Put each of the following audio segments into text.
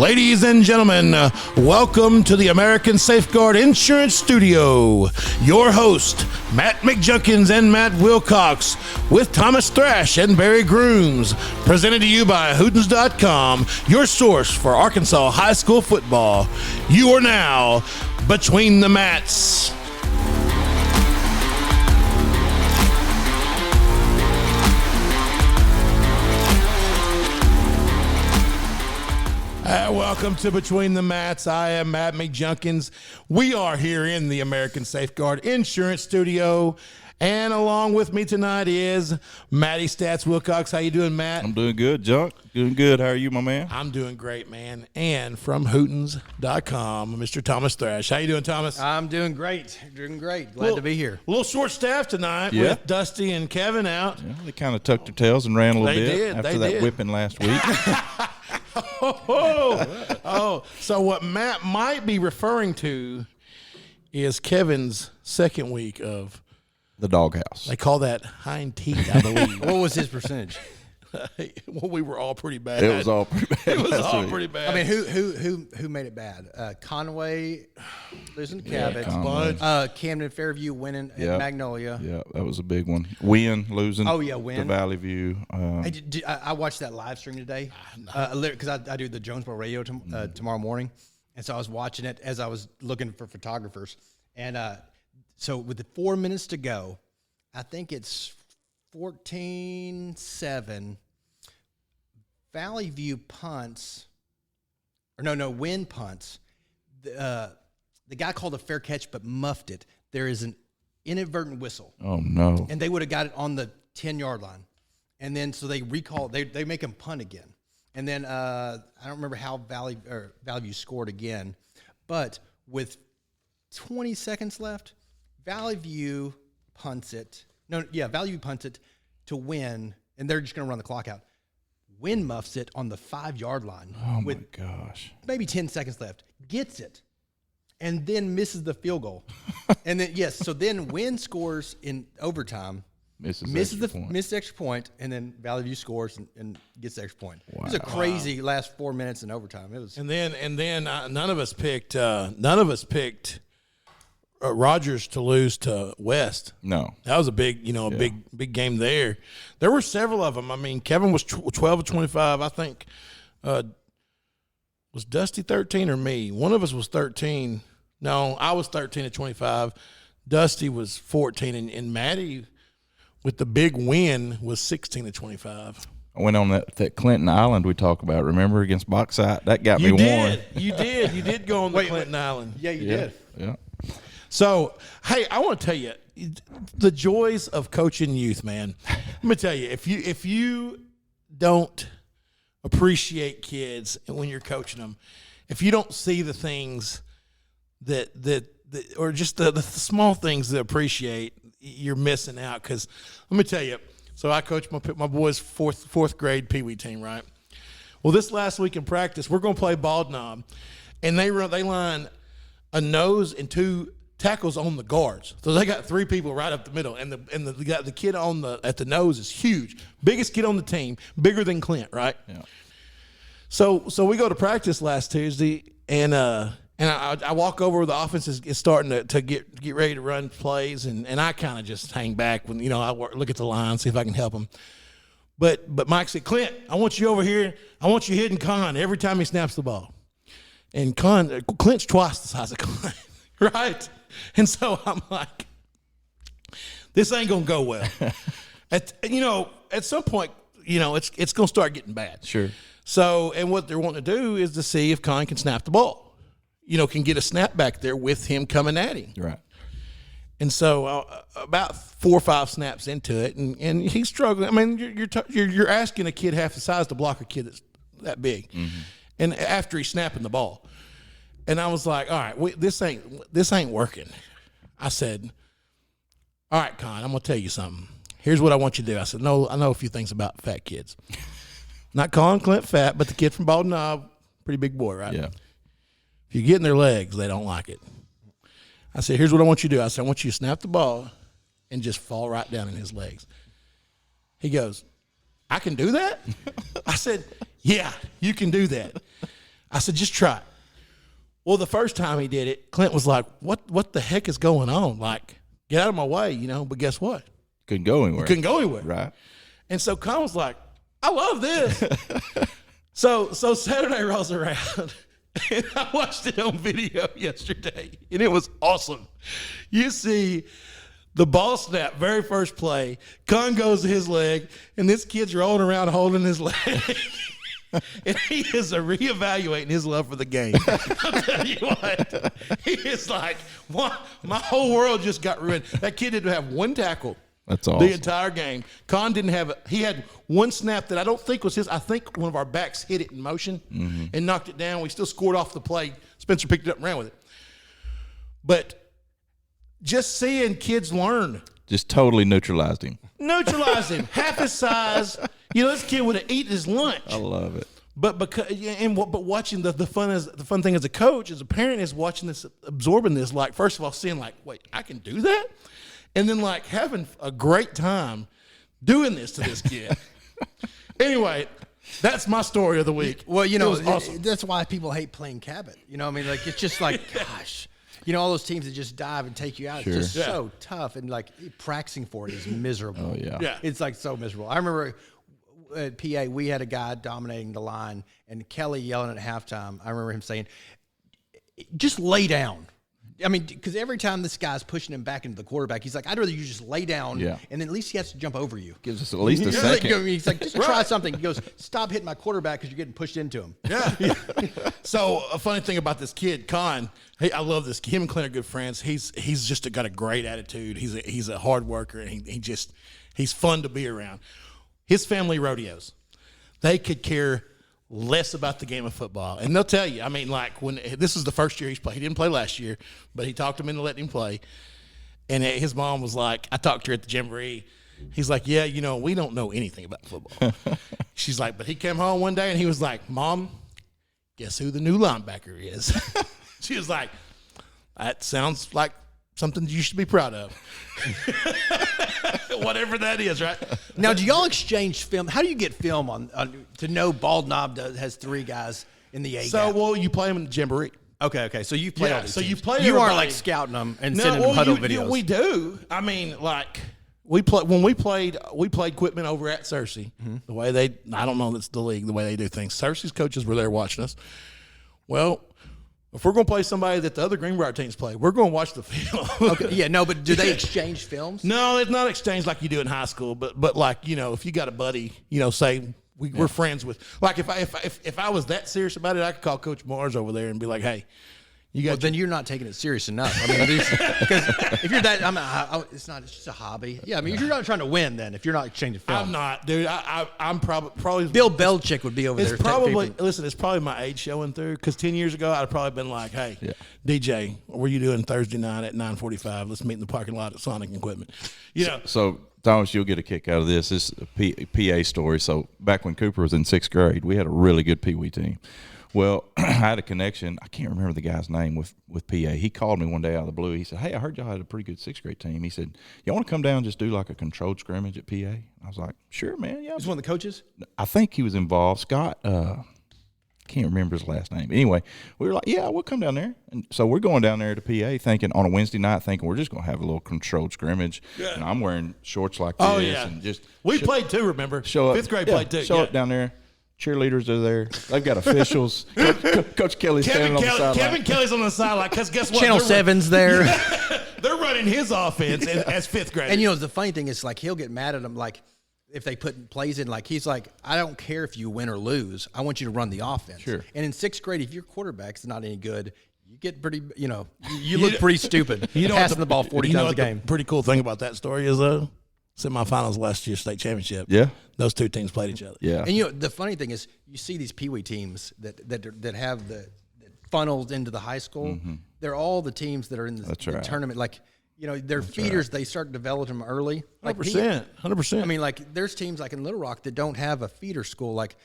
Ladies and gentlemen, welcome to the American Safeguard Insurance Studio. Your host, Matt McJunkins and Matt Wilcox, with Thomas Thrash and Barry Grooms. Presented to you by Hootens.com, your source for Arkansas high school football. You are now Between the Mats. Welcome to Between the Mats. I am Matt McJunkins. We are here in the American Safeguard Insurance Studio, and along with me tonight is Matty Stats Wilcox. How you doing, Matt? I'm doing good, Junk. Doing good. How are you, my man? I'm doing great, man. And from Hootens.com, Mr. Thomas Thrash. How you doing, Thomas? I'm doing great. Glad to be here. A little short staff tonight with Dusty and Kevin out. Yeah, they kind of tucked their tails and ran a little bit after that whipping last week. So what Matt might be referring to is Kevin's second week of the doghouse. They call that hind teeth, I believe. What was his percentage? Well, we were all pretty bad. It was all pretty bad. Pretty bad. I mean, who made it bad? Conway losing to Cabot. Camden Fairview winning at Magnolia. Yeah, that was a big one. Wynn losing. Wynn to Valley View. I watched that live stream today because I do the Jonesboro radio tomorrow morning, and so I was watching it as I was looking for photographers, and so with the 4 minutes to go, I think it's 14-7. Valley View punts, Wynn punts. The guy called a fair catch but muffed it. There is an inadvertent whistle. Oh, no. And they would have got it on the 10-yard line. And then so they recall, they make him punt again. And then I don't remember how Valley View scored again. But with 20 seconds left, Valley View punts it. Valley View punts it to Wynn, and they're just going to run the clock out. Wynn muffs it on the 5-yard line. Oh, my gosh. Maybe 10 seconds left. Gets it, and then misses the field goal. And then, so then Wynn scores in overtime. Misses the extra point, and then Valley View scores and gets the extra point. Wow. It was a crazy last 4 minutes in overtime. It was, and then none of us picked Rogers to lose to West. No, that was a big, big game there. There were several of them. I mean, Kevin was 12 of 25. I think was Dusty 13 or me? One of us was 13. No, I was 13 of 25. Dusty was 14, and Matty, with the big win, was 16 of 25. I went on that Clinton Island we talked about. Remember, against Bauxite? That got me warm. You did go on the Clinton Island. Yeah, you did. Yeah. So, hey, I want to tell you the joys of coaching youth, man. Let me tell you, if you don't appreciate kids when you're coaching them, if you don't see the things that or just the small things that appreciate, you're missing out. Because let me tell you, so I coach my boys' fourth grade Pee Wee team, right? Well, this last week in practice, we're going to play ball knob, and they line a nose and two tackles on the guards. So they got three people right up the middle, and the kid at the nose is huge, biggest kid on the team, bigger than Clint, right? Yeah. So we go to practice last Tuesday, and I walk over where the offense is starting to get ready to run plays, and I kind of just hang back when I look at the line, see if I can help them. But Mike said, Clint, I want you over here. I want you hitting Con every time he snaps the ball. And Clint's twice the size of Con, right? And so I'm like, this ain't gonna go well. At some point, it's gonna start getting bad. Sure. So, and what they're wanting to do is to see if Con can snap the ball. Can get a snap back there with him coming at him. Right. And so about 4 or 5 snaps into it, and he's struggling. I mean, you're asking a kid half the size to block a kid that's that big, and after he's snapping the ball. And I was like, all right, this ain't working. I said, all right, Con, I'm going to tell you something. Here's what I want you to do. I said, no, I know a few things about fat kids. Not calling Clint fat, but the kid from Bald Knob, pretty big boy, right? Yeah. If you get in their legs, they don't like it. I said, here's what I want you to do. I said, I want you to snap the ball and just fall right down in his legs. He goes, I can do that? I said, yeah, you can do that. I said, just try it. Well, the first time he did it, Clint was like, what the heck is going on? Like, get out of my way, But guess what? Couldn't go anywhere. Couldn't go anywhere. Right. And so Con was like, I love this. So Saturday rolls around, and I watched it on video yesterday, and it was awesome. You see the ball snap, very first play. Con goes to his leg, and this kid's rolling around holding his leg. And he is reevaluating his love for the game. I'll tell you what. He is like, my whole world just got ruined. That kid didn't have one tackle. That's awesome. The entire game. Con didn't have it. He had one snap that I don't think was his. I think one of our backs hit it in motion and knocked it down. We still scored off the play. Spencer picked it up and ran with it. But just seeing kids learn. Just totally neutralized him. Neutralized him. Half his size. This kid would have eaten his lunch. I love it. But watching the fun thing as a coach, as a parent, is watching this, absorbing this. Like, first of all, seeing like, wait, I can do that, and then like having a great time doing this to this kid. Anyway, that's my story of the week. Well, it was awesome. That's why people hate playing Cabot. Like it's just like, gosh. All those teams that just dive and take you out. Sure. It's just so tough, and like practicing for it is miserable. Oh yeah. Yeah. It's like so miserable. I remember at PA we had a guy dominating the line, and Kelly yelling at halftime. I remember him saying, "Just lay down." I mean, because every time this guy's pushing him back into the quarterback, he's like, "I'd rather you just lay down, and then at least he has to jump over you." Gives us at least a second. He's like, "Just try something." He goes, "Stop hitting my quarterback because you're getting pushed into him." Yeah. So a funny thing about this kid, Con, hey, I love this kid. Him and Clint are good friends. He's just got a great attitude. He's a hard worker, and he's fun to be around. His family rodeos, they could care less about the game of football, and they'll tell you. I mean, like when this is the first year he's played. He didn't play last year, but he talked him into letting him play. And his mom was like, I talked to her at the jamboree. He's like, yeah, we don't know anything about football. She's like, but he came home one day and he was like, Mom, guess who the new linebacker is? She was like, that sounds like something you should be proud of. Whatever that is, right? Now, do y'all exchange film? How do you get film on to know Bald Knob has three guys in the A gap? Well, you play them in the jamboree. Okay. So you play all these so teams. you play. You aren't everybody. like scouting them and sending them huddle videos. We do. I mean, like we played Quitman over at Cersei. The way I don't know, that's the league. The way they do things. Cersei's coaches were there watching us. Well, if we're going to play somebody that the other Greenbrier teams play, we're going to watch the film. Okay. Yeah, no, but do they exchange films? No, it's not exchange like you do in high school. But like if you got a buddy, say we're friends with. Like if I was that serious about it, I could call Coach Mars over there and be like, hey. Then you're not taking it serious enough. I mean, because if you're that, it's just a hobby. Yeah, I mean, you're not trying to win. Then if you're not exchanging film, I'm not, dude. I'm probably Bill Belichick would be over there. It's probably my age showing through. Because 10 years ago, I'd have probably been like, hey, DJ, what are you doing Thursday night at 9:45? Let's meet in the parking lot at Sonic Equipment. So Thomas, you'll get a kick out of this. This is a PA story. So back when Cooper was in 6th grade, we had a really good Pee Wee team. Well, I had a connection. I can't remember the guy's name with PA. He called me one day out of the blue. He said, hey, I heard y'all had a pretty good 6th grade team. He said, y'all want to come down and just do like a controlled scrimmage at PA? I was like, sure, man. Yeah. He's one of the coaches? I think he was involved. Scott, can't remember his last name. Anyway, we were like, yeah, we'll come down there. And so we're going down there to PA thinking on a Wednesday night, thinking we're just going to have a little controlled scrimmage. Yeah. And I'm wearing shorts like this. Oh, yeah. And just we played too, remember? Show up. 5th grade played too. Show up down there. Cheerleaders are there. They've got officials. Coach Kelly's standing on the sideline. Kevin Kelly's on the sideline because guess what? Channel 7's there. They're running his offense as 5th grade. And the funny thing is, like, he'll get mad at them, like if they put plays in. Like he's like, I don't care if you win or lose. I want you to run the offense. Sure. And in 6th grade, if your quarterback's not any good, you get pretty. You look pretty stupid. Passing the ball 40 times a game. The pretty cool thing about that story is semifinals last year, state championship. Yeah. Those two teams played each other. Yeah. And the funny thing is, you see these Pee Wee teams that have the funnels into the high school. Mm-hmm. They're all the teams that are in the tournament. Like, their feeders, they start developing them early. Like 100%. I mean, like there's teams like in Little Rock that don't have a feeder school. Like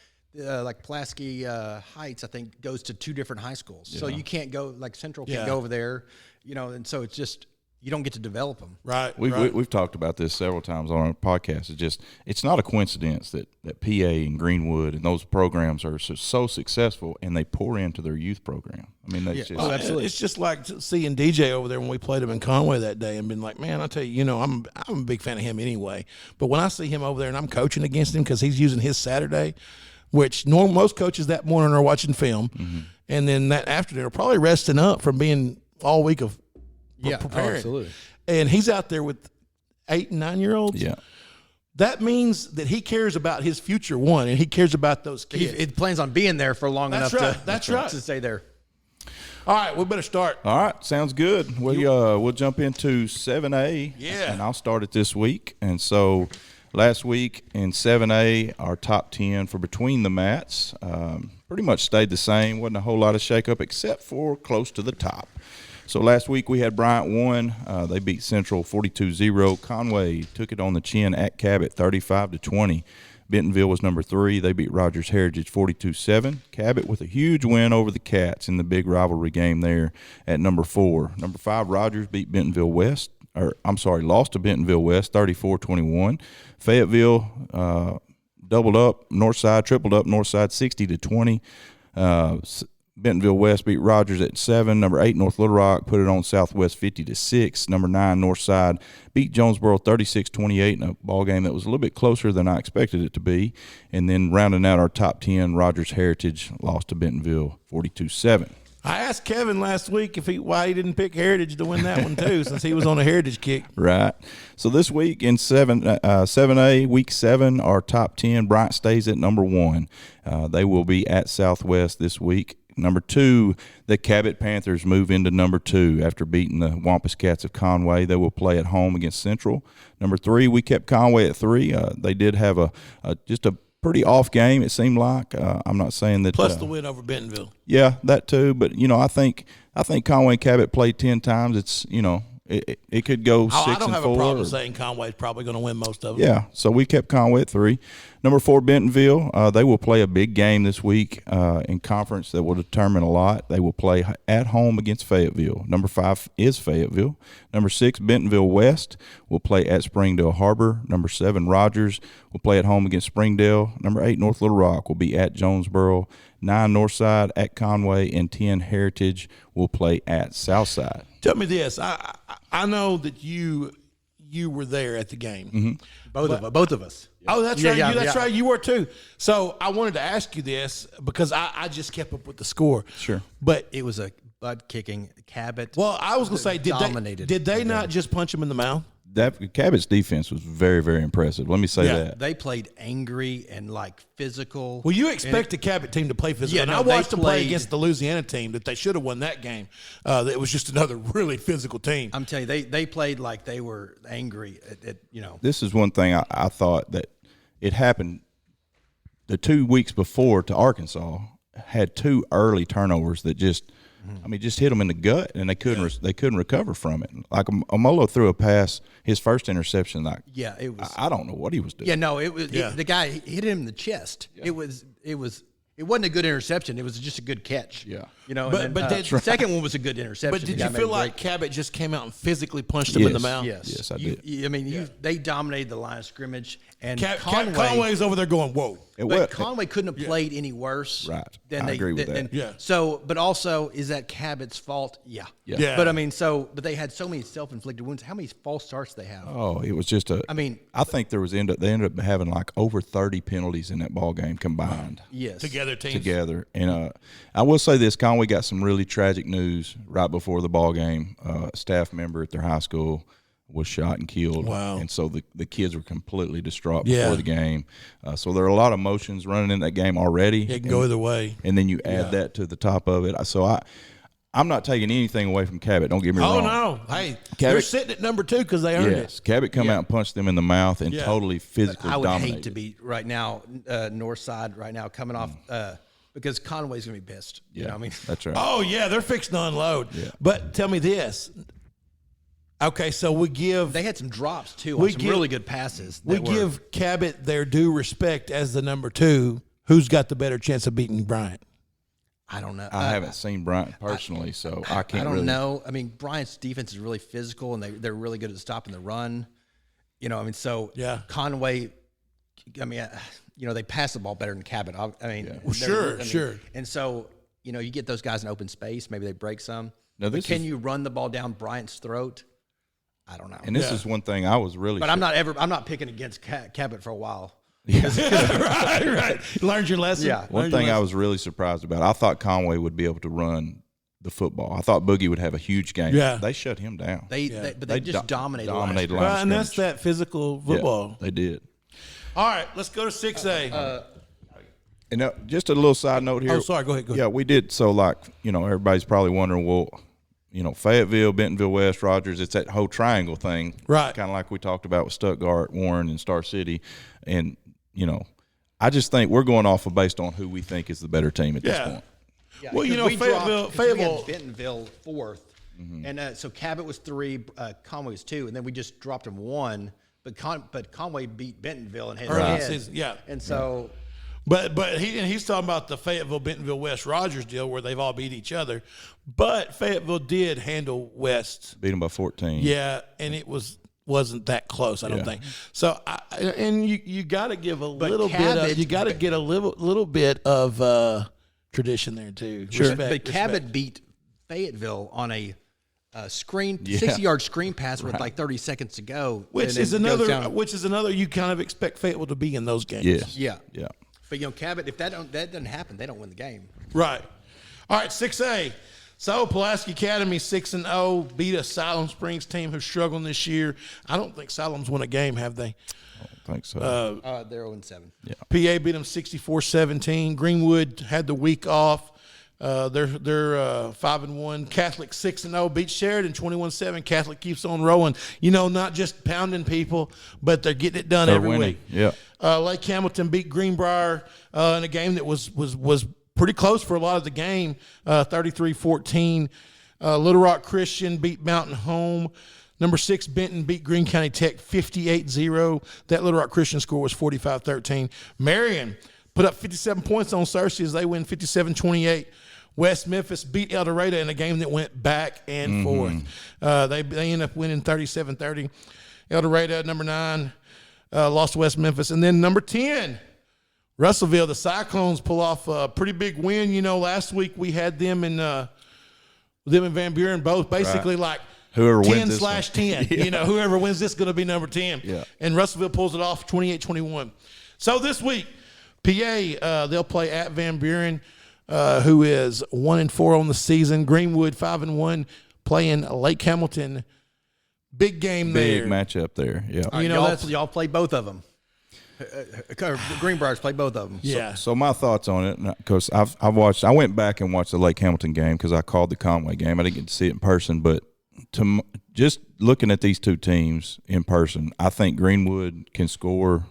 Pulaski Heights, I think, goes to 2 different high schools. Yeah. So you can't go, like Central can't go over there. And so it's just, you don't get to develop them. Right. We've talked about this several times on our podcast. It's not a coincidence that PA and Greenwood and those programs are so successul, and they pour into their youth program. I mean, that's just absolutely. It's just like seeing DJ over there when we played him in Conway that day, and been like, man, I tell you, I'm a big fan of him anyway. But when I see him over there and I'm coaching against him because he's using his Saturday, which most coaches that morning are watching film, and then that afternoon are probably resting up from being all week of preparing. Absolutely. And he's out there with 8 and 9 year olds. yeah. That means that he cares about his future one, and he cares about those kids. It plans on being there for long That's enough right. That's right. to stay there. All right, we better start. All right, sounds good. We'll jump into 7A. Yeah. And I'll start it this week. And so last week in 7A, our top 10 for Between the Mats pretty much stayed the same. Wasn't a whole lot of shakeup except for close to the top. So last week we had Bryant 1. They beat Central 42-0. Conway took it on the chin at Cabot 35-20. Bentonville was number 3. They beat Rogers Heritage 42-7. Cabot with a huge win over the Cats in the big rivalry game there at number 4. Number 5, Rogers beat Bentonville West. Lost to Bentonville West 34-21. Fayetteville doubled up Northside, tripled up Northside 60-20. Bentonville West beat Rogers at 7. Number 8, North Little Rock put it on Southwest 50-6. Number 9, Northside beat Jonesboro 36-28 in a ball game that was a little bit closer than I expected it to be. And then rounding out our top 10, Rogers Heritage lost to Bentonville 42-7. I asked Kevin last week why he didn't pick Heritage to win that one too, since he was on a Heritage kick. Right. So this week in 7A, Week 7, our top 10, Bryant stays at number 1. They will be at Southwest this week. Number 2, the Cabot Panthers move into number 2 after beating the Wampus Cats of Conway. They will play at home against Central. Number 3, we kept Conway at 3. They did have just a pretty off game, it seemed like. I'm not saying that. Plus the win over Bentonville. Yeah, that too. But I think Conway and Cabot played 10 times. It's it could go 6 and 4. I don't have a problem saying Conway's probably going to win most of them. Yeah, so we kept Conway at 3. Number 4, Bentonville. They will play a big game this week in conference that will determine a lot. They will play at home against Fayetteville. Number 5 is Fayetteville. Number 6, Bentonville West will play at Springdale Harbor. Number 7, Rogers will play at home against Springdale. Number 8, North Little Rock will be at Jonesboro. 9, Northside at Conway, and 10, Heritage will play at Southside. Tell me this. I know that you were there at the game. Mm-hmm. Both of us. Oh, that's right. That's right. You were too. So I wanted to ask you this because I just kept up with the score. Sure. But It was a butt kicking. Cabot. well, I was going to say, did they not just punch him in the mouth? That Cabot's defense was very, very impressive. Let me say that. They played angry and physical. Well, you expect the Cabot team to play physical. Yeah, and no, I watched they them play played- against the Louisiana team that they should have won that game. It was just another really physical team. I'm telling you, they played like they were angry at. This is one thing I thought that it happened the 2 weeks before to Arkansas, had 2 early turnovers that just hit them in the gut, and they couldn't recover from it. Like Amolo threw a pass, his first interception. It was. I don't know what he was doing. Yeah, no, it was the guy hit him in the chest. Yeah. It wasn't a good interception. It was just a good catch. Yeah. But the second one was a good interception. But did you feel like Cabot just came out and physically punched him in the mouth? Yes, I did. They dominated the line of scrimmage, and Conway's over there going, whoa. But Conway couldn't have played any worse. Right. Than I agree with that. Yeah. So, but also, is that Cabot's fault? Yeah. Yeah. But but they had so many self-inflicted wounds. How many false starts they have? Oh, it was just I think they ended up having like over 30 penalties in that ball game combined. Yes. Together. And I will say this, Conway got some really tragic news right before the ball game. A staff member at their high school was shot and killed. Wow. And so the kids were completely distraught before the game. So there are a lot of emotions running in that game already. It can go either way. And then you add that to the top of it. So I'm not taking anything away from Cabot. Don't get me wrong. Oh, no. Hey, they're sitting at number 2 because they earned it. Cabot come out and punched them in the mouth and totally physically I would dominated. hate to be right now, Northside right now coming off because Conway's going to be pissed. You know what I mean? That's right. Oh, yeah, they're fixing to unload. Yeah. But tell me this. Okay, so They had some drops, too, on some really good passes. Give Cabot their due respect as the number 2. Who's got the better chance of beating Bryant? I don't know. I haven't seen Bryant personally, so I can't. I don't really know. I mean, Bryant's defense is really physical, and they're really good at stopping the run. You know, I mean, so Yeah. Conway. I mean, you know, they pass the ball better than Cabot. I mean, Well, sure. And so, you know, you get those guys in open space. Maybe they break some. Now, But can you run the ball down Bryant's throat? I don't know. And this is one thing I was really. But I'm not picking against Cabot for a while. right. Learned your lesson. Yeah. One thing I was really surprised about, I thought Conway would be able to run the football. I thought Boogie would have a huge game. Yeah. They shut him down. They just dominated. Dominated last line Right, of and that's scrimmage. that physical football. Yeah, they did. All right, let's go to 6A. And just a little side note here. Oh, sorry. Go ahead. Yeah, we did. So, like, you know, everybody's probably wondering, well, you know, Fayetteville, Bentonville West, Rogers, it's that whole triangle thing. Right. Kind of like we talked about with Stuttgart, Warren, and Star City. And, you know, I just think we're going off of based on who we think is the better team at this point. Yeah, Well, you know, we Fayetteville- we had Bentonville 4th, and so Cabot was 3, Conway was 2, and then we just dropped him 1. But Conway beat Bentonville and had Early head. season, yeah. And so But he's talking about the Fayetteville, Bentonville, West Rogers deal where they've all beat each other. But Fayetteville did handle West. Beat them by 14. Yeah, and it wasn't that close, I don't think. So you got to give a little bit of, you got to get a little bit of tradition there too. Sure. but Cabot beat Fayetteville on a 60-yard screen pass with like 30 seconds to go, which and is it goes down. another you kind of expect Fayetteville to be in those games. Yes. Yeah. Yeah. But you know, Cabot, if that doesn't happen, they don't win the game. Right. All right, 6A. So Pulaski Academy 6-0 beat a Siloam Springs team who's struggling this year. I don't think Siloam's won a game, have they? I don't think so. They're 0-7. yeah. PA beat them 64-17. Greenwood had the week off. They're 5-1. Catholic 6-0 beat Sheridan 21-7. Catholic keeps on rolling. You know, not just pounding people, but they're getting it done every winning. week. Yeah. Lake Hamilton beat Greenbrier in a game that was pretty close for a lot of the game, 33-14. Little Rock Christian beat Mountain Home. Number 6, Benton beat Greene County Tech 58-0. That Little Rock Christian score was 45-13. Marion put up 57 points on Cersei as they win 57-28. West Memphis beat El Dorado in a game that went back and forth. They end up winning 37-30. El Dorado, number 9, lost to West Memphis. And then number 10, Russellville, the Cyclones pull off a pretty big win. You know, last week we had them in Van Buren both basically like Whoever wins this 10/10. Yeah. You know, whoever wins this is going to be number 10. Yeah. And Russellville pulls it off 28-21. So this week, PA, they'll play at Van Buren, who is 1-4 on the season. Greenwood 5-1, playing Lake Hamilton. Big game Big there. matchup there. Yeah. You know, y'all play both of them. Greenbriers play both of them. Yeah. So my thoughts on it, because I went back and watched the Lake Hamilton game because I called the Conway game. I didn't get to see it in person, but just looking at these two teams in person, I think Greenwood can score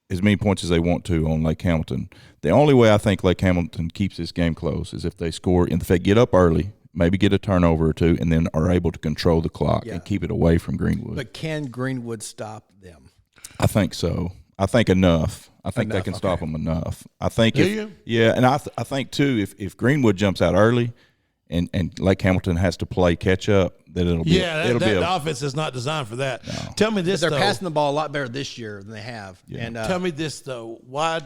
as many points as they want to on Lake Hamilton. The only way I think Lake Hamilton keeps this game close is if they score, and if they get up early, maybe get a turnover or two, and then are able to control the clock and keep it away from Greenwood. But can Greenwood stop them? I think so. I think enough. I think they can stop them enough. I think yeah, and I think too if Greenwood jumps out early and Lake Hamilton has to play catch up, then it'll be the offense is not designed for that. No. Tell me this, they're though. passing the ball a lot better this year than they have. Yeah. And Tell me this though. Why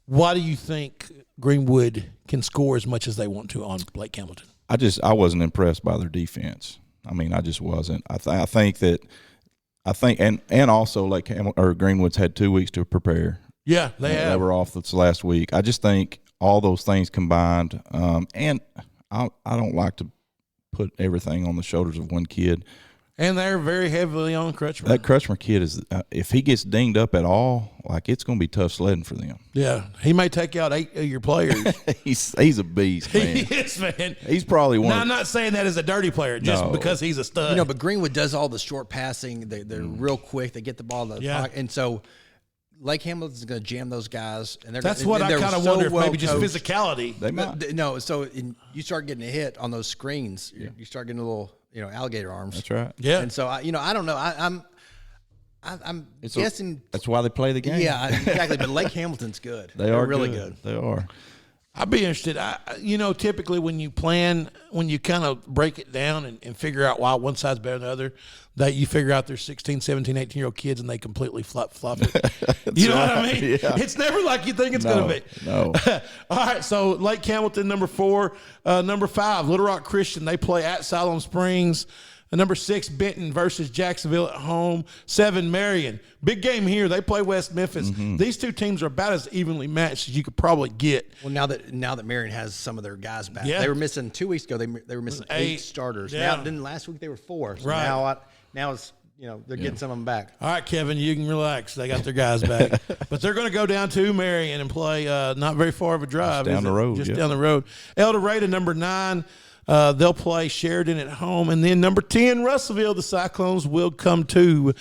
do you think Greenwood can score as much as they want to on Lake Hamilton? I wasn't impressed by their defense. I mean, I just wasn't. I think and also Lake Hamilton or Greenwood's had 2 weeks to prepare. Yeah, they were off this last week. I just think all those things combined, and I don't like to put everything on the shoulders of one kid. And they're very heavily on Crutchmer. That Crutchmer kid is, if he gets dinged up at all, like it's going to be tough sledding for them. Yeah, he may take out 8 of your players. he's a beast, man. He is, man. He's probably one. Now, I'm not saying that as a dirty player, just because he's a stud. you know, but Greenwood does all the short passing. They're real quick. They get the ball in the pocket, and so Lake Hamilton's going to jam those guys. And that's what I kind of wonder if maybe just physicality. They might. No, so you start getting a hit on those screens. You start getting a little, alligator arms. That's right. Yeah. And so I don't know. I'm guessing that's why they play the game. Yeah, exactly. But Lake Hamilton's good. They're really good. good. They are. I'd be interested. Typically when you plan, when you kind of break it down and figure out why one side's better than the other, that you figure out there's 16, 17, 18-year-old kids and they completely fluff it. You know what I mean? Yeah. It's never like you think it's going to be. No. All right, so Lake Hamilton, number 4. Number 5, Little Rock Christian. They play at Siloam Springs. Number 6, Benton versus Jacksonville at home. 7, Marion. Big game here. They play West Memphis. These two teams are about as evenly matched as you could probably get. Well, now that Marion has some of their guys back, Yeah. they were missing 2 weeks ago. They were missing 8 starters. Yeah. Now, then last week they were 4. So Right. now it's they're getting some of them back. All right, Kevin, you can relax. They got their guys back. But they're going to go down to Marion and play not very far of a drive. Just down the road. Just down the road. El Dorado, number 9. They'll play Sheridan at home. And then number 10, Russellville, the Cyclones will come to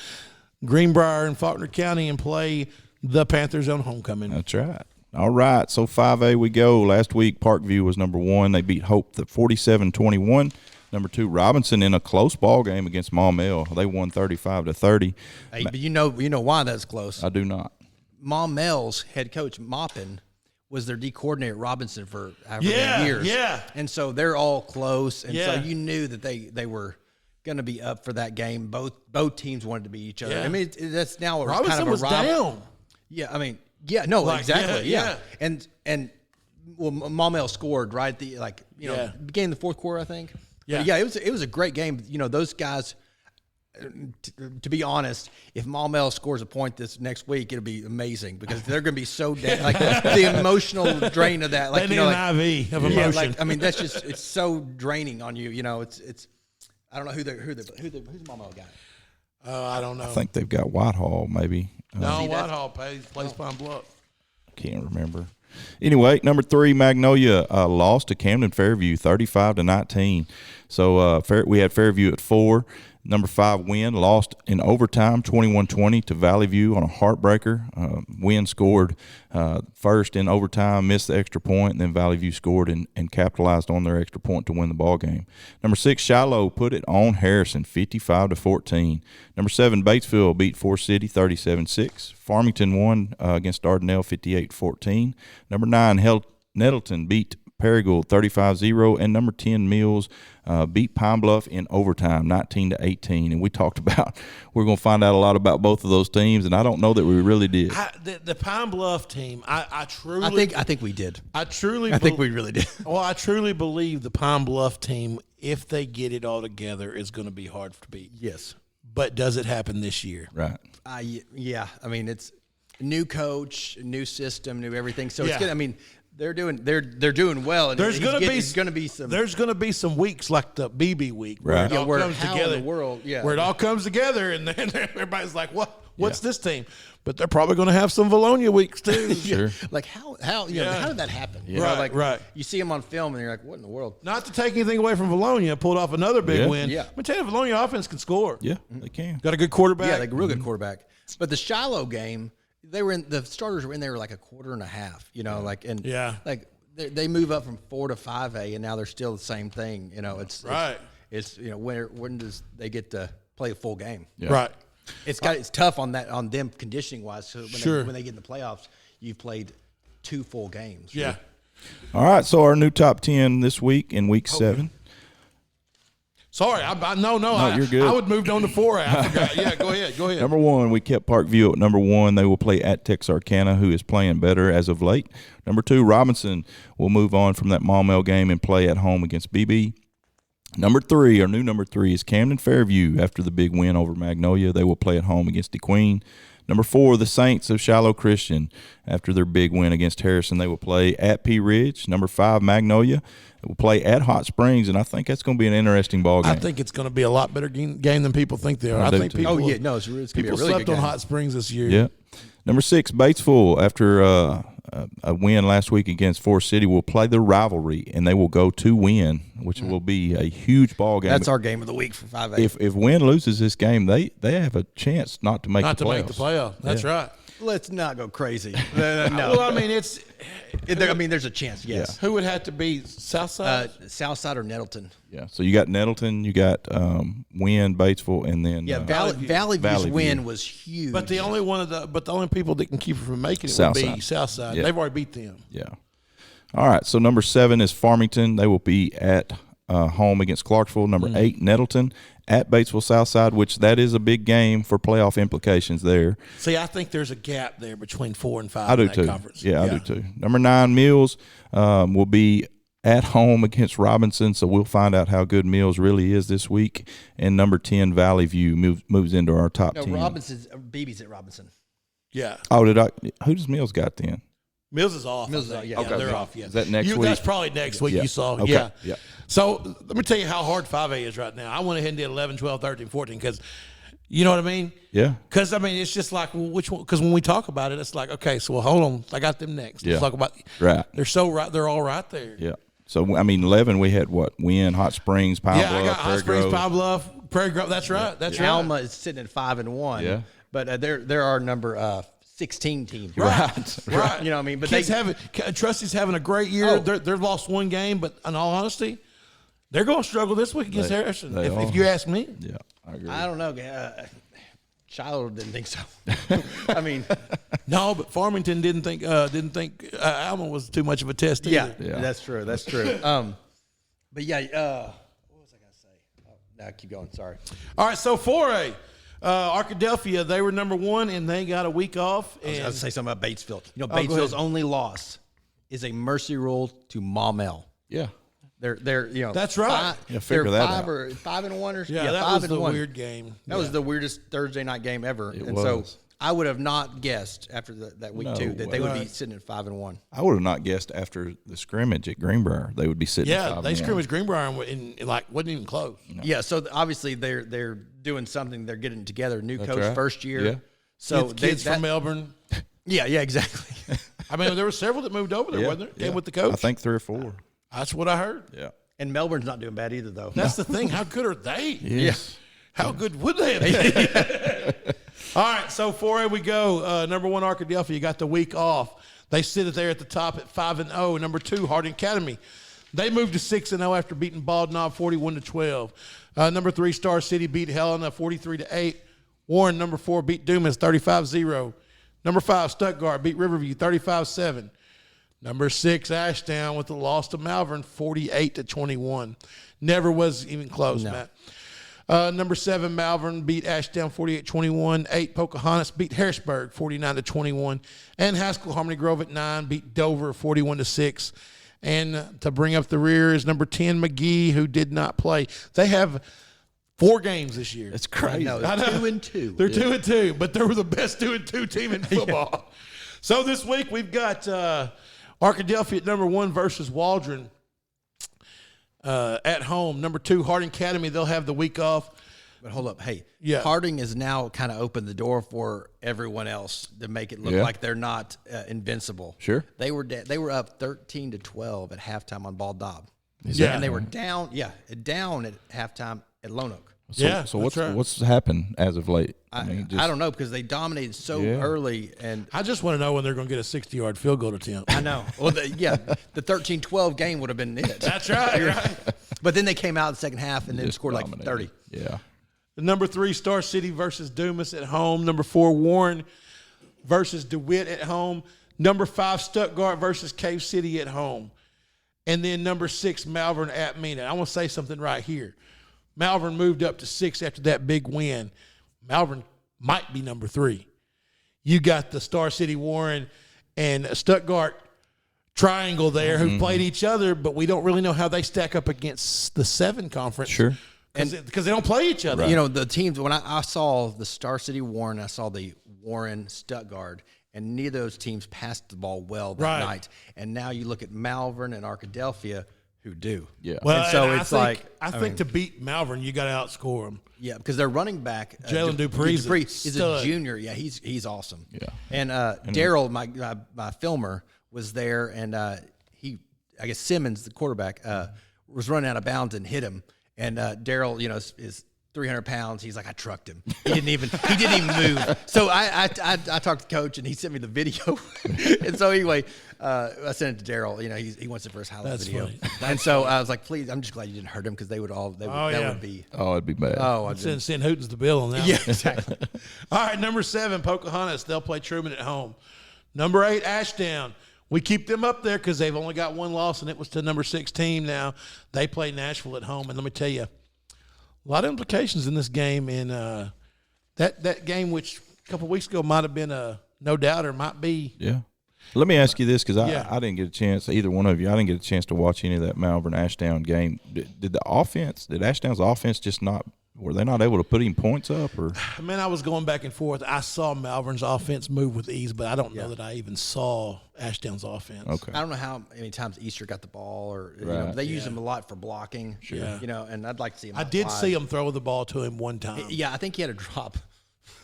Greenbrier in Faulkner County and play the Panthers on homecoming. That's right. All right, so 5A we go. Last week, Parkview was number 1. They beat Hope 47-21. Number 2, Robinson in a close ball game against Maumelle. They won 35-30. Hey, but you know why that's close. I do not. Maumelle's head coach Maupin was their D coordinator at Robinson for however Yeah, many years. yeah. And so they're all close, and Yeah. so you knew that they were going to be up for that game. Both teams wanted to beat each other. Yeah. I mean, that's now a Robinson kind of a was down. Yeah, I mean, yeah, no, Like, exactly, yeah. and well, Maumelle scored right at the Yeah. beginning of the fourth quarter, I think. Yeah. But yeah, it was a great game. You know, those guys. To be honest, if Maumelle scores a point this next week, it'll be amazing because they're going to be so like the emotional drain of that. Like They need an IV of yeah, emotion. like I mean, that's just it's so draining on you. You know, it's I don't know who's the Maumelle guy. I don't know. I think they've got Whitehall, maybe. No, Whitehall plays Pine Bluff. Can't remember. Anyway, number 3, Magnolia lost to Camden Fairview 35-19. So we had Fairview at 4. Number 5, Wynn lost in overtime 21-20 to Valley View on a heartbreaker. Wynn scored first in overtime, missed the extra point, and then Valley View scored and capitalized on their extra point to win the ball game. Number 6, Shiloh put it on Harrison 55-14. Number 7, Batesville beat Forest City 37-6. Farmington won against Dardanelle 58-14. Number 9, Nettleton beat Paragould 35-0, and number 10, Mills beat Pine Bluff in overtime 19-18. And we talked about we're going to find out a lot about both of those teams, and I don't know that we really did. The Pine Bluff team, I think we did. I think we really did. Well, I truly believe the Pine Bluff team, if they get it all together, is going to be hard to beat. Yes, but does it happen this year? Right. Yeah. I mean, it's new coach, new system, new everything. So Yeah. it's good. I mean, they're doing well. And There's going to be some weeks like the BB week Right. where it all comes how together. in the world, yeah. Where it all comes together, and then everybody's like, What's this team? But they're probably going to have some Valonia weeks too. Sure. Like how how did that happen? Yeah. You know, Right, like right. You see them on film and you're like, what in the world? Not to take anything away from Valonia, pulled off another big Yeah. win. Yeah. But tell you, Valonia offense can score. Yeah, they can. Got a good quarterback. Yeah, like a real good quarterback. But the Shiloh game, the starters were in there like a quarter and a half. You know, like they move up from 4 to 5A, and now they're still the same thing. You know, it's Right. It's when does they get to play a full game? Yeah. Right. It's tough on them conditioning wise. So Sure. when they get in the playoffs, you've played 2 full games. Yeah. All right, so our new top 10 this week in week 7. Sorry, you're good. I would moved on to 4A. I forgot. Yeah, go ahead. Number 1, we kept Parkview at number 1. They will play at Texarkana, who is playing better as of late. Number 2, Robinson will move on from that Maumelle game and play at home against BB. Number 3, our new number 3 is Camden Fairview. After the big win over Magnolia, they will play at home against DeQueen. Number 4, the Saints of Shiloh Christian. After their big win against Harrison, they will play at Pea Ridge. Number 5, Magnolia will play at Hot Springs, and I think that's going to be an interesting ball game. I think it's going to be a lot better game than people think they are. I I do think too. people. Oh yeah, no, it's going to be a People really slept good on game. Hot Springs this year. Yeah. Number 6, Batesville, after a win last week against Forest City, will play the rivalry, and they will go to Wynn, which will be a huge ball game. That's our game of the week for 5A. If Wynn loses this game, they have a chance not to make the playoffs. Make the playoff. That's right. Let's not go crazy. No. Well, I mean, there's a chance. Yes. who would have to be Southside? Southside or Nettleton. Yeah. So you got Nettleton, you got Wynn, Batesville, and then Valley View's View. win was huge. But the only people that can keep it from making it would Southside. be Southside. Yeah. They've already beat them. Yeah. All right, so number 7 is Farmington. They will be at home against Clarksville. Number 8, Nettleton at Batesville Southside, which that is a big game for playoff implications there. See, I think there's a gap there between 4 and 5 I do in that too. conference. Yeah, I do too. Number 9, Mills will be at home against Robinson, so we'll find out how good Mills really is this week. And number 10, Valley View moves into our top 10. BB's at Robinson. Yeah. Oh, who does Mills got then? Mills is off. Mills is off, yeah. Yeah, Okay, they're so off. Yeah. is that next week? That's probably next week. Yeah. You saw. Okay. Yeah. Yeah. So let me tell you how hard 5A is right now. I went ahead and did 11, 12, 13, 14 because, you know what I mean? Yeah. Because, I mean, it's just like, well, which one? Because when we talk about it, it's like, okay, so hold on. I got them next. Let's Yeah. talk about. Right. They're so right. They're all right there. Yeah. So, I mean, 11, we had what? Wynn, Hot Springs, Pine Yeah, Bluff, I got Hot Prairie Springs, Grove. Pine Bluff, Prairie Grove. That's right. That's right. Alma is sitting at 5-1. Yeah. But they're our number 16 team. Right. Right. You know what I mean? But Kids Trustee's having a great year. Oh. They've lost one game, but in all honesty, they're going to struggle this week against Harrison, they if are. you ask me. Yeah, I agree. I don't know. Shiloh didn't think so. I mean, No, but Farmington didn't think Alma was too much of a test either. yeah, that's true. That's true. But yeah, what was I gonna say? Oh, no, keep going. Sorry. All right, so 4A, Arkadelphia, they were number 1, and they got a week off. I was And gonna say something about Batesville. You know, go ahead. Batesville's only loss is a mercy rule to Maumelle. Yeah. They're you know That's right. Yeah, figure they're that 5 out. or 5-1 or yeah, that 5 was and the 1. weird game. That was the weirdest Thursday night game ever. And so was. I would have not guessed after that week No 2 that they would be way. sitting at 5-1. I would have not guessed after the scrimmage at Greenbrier they would be sitting. Yeah, at they 5-1. scrimmaged Greenbrier and like wasn't even close. Yeah, so obviously they're doing something. They're getting together. New coach right. first year. Yeah. So Kids from Melbourne. yeah, exactly. I mean, there were several that moved over there, Yeah, wasn't there? yeah. Came with the coach. I think 3 or 4. That's what I heard. Yeah. And Melbourne's not doing bad either, though. That's the thing. How good are they? Yes. How good would they have been? All right, so 4A we go. Number 1, Arkadelphia, got the week off. They sit it there at the top at 5-0. Number 2, Harding Academy. They moved to 6-0 after beating Bald Knob 41-12. Number 3, Star City beat Helena 43-8. Warren, number 4, beat Dumas 35-0. Number 5, Stuttgart beat Riverview 35-7. Number 6, Ashdown with the loss to Malvern 48-21. Never was even close, Matt. Number 7, Malvern beat Ashdown 48-21. 8, Pocahontas beat Harrisburg 49-21. And Haskell Harmony Grove at 9 beat Dover 41-6. And to bring up the rear is number 10, McGee, who did not play. They have 4 games this year. It's crazy. No, I know. 2-2. They're 2-2, but they were the best 2-2 team in football. So this week we've got Arkadelphia at number 1 versus Waldron at home. Number 2, Harding Academy. They'll have the week off. But hold up, hey, Yeah. Harding has now kind of opened the door for everyone else to make it look Yeah. like they're not invincible. Sure. They were up 13-12 at halftime on Bald Knob. Yeah. And they were down at halftime at Lone Oak. So, Yeah, So that's right. what's happened as of late? I just- don't know because they dominated so Yeah. early, and I just want to know when they're going to get a 60-yard field goal attempt. I know. Well, the 13-12 game would have been it. That's right. But then they came out in the second half and then just scored like dominated. 30. Yeah. Number 3, Star City versus Dumas at home. Number 4, Warren versus DeWitt at home. Number 5, Stuttgart versus Cave City at home. And then number 6, Malvern at Mena. I want to say something right here. Malvern moved up to 6 after that big win. Malvern might be number 3. You got the Star City Warren and Stuttgart triangle there who played each other, but we don't really know how they stack up against the 7 conference. Sure. Because they don't play each other. You know, the teams, when I saw the Star City Warren, I saw the Warren Stuttgart, and neither of those teams passed the ball well that Right. night. And now you look at Malvern and Arkadelphia, who do. Yeah. Well, And so and it's I think to beat Malvern, you got to outscore them. Yeah, because their running back, Jalen Dupree's a is a stud. junior. Yeah, he's awesome. Yeah. And Daryl, my filmer, was there, and I guess Simmons, the quarterback, was running out of bounds and hit him. And Daryl, is 300 pounds. He's like, I trucked him. He didn't even move. So I talked to coach, and he sent me the video. And so anyway, I sent it to Daryl. He wants it for his highlight That's video. funny. And so I was like, please, I'm just glad you didn't hurt him because that would be. Oh, it'd be bad. Oh, I Send Hootens the bill on that. yeah, exactly. All right, number 7, Pocahontas. They'll play Truman at home. Number 8, Ashdown. We keep them up there because they've only got one loss, and it was to number 6 team now. They play Nashville at home. And let me tell you, a lot of implications in this game. And that game, which a couple weeks ago might have been a no-doubter, might be. Yeah. Let me ask you this, because Yeah. I didn't get a chance, either one of you, I didn't get a chance to watch any of that Malvern-Ashdown game. Did Ashdown's offense just not – were they not able to put him points up? Or Man, I was going back and forth. I saw Malvern's offense move with ease, but I don't know that I even saw Ashdown's offense. Okay. I don't know how many times Easter got the ball, or Right. they use him a lot for blocking. Sure. Yeah. And I'd like to see him. I did see him throw the ball to him one time. Yeah, I think he had a drop.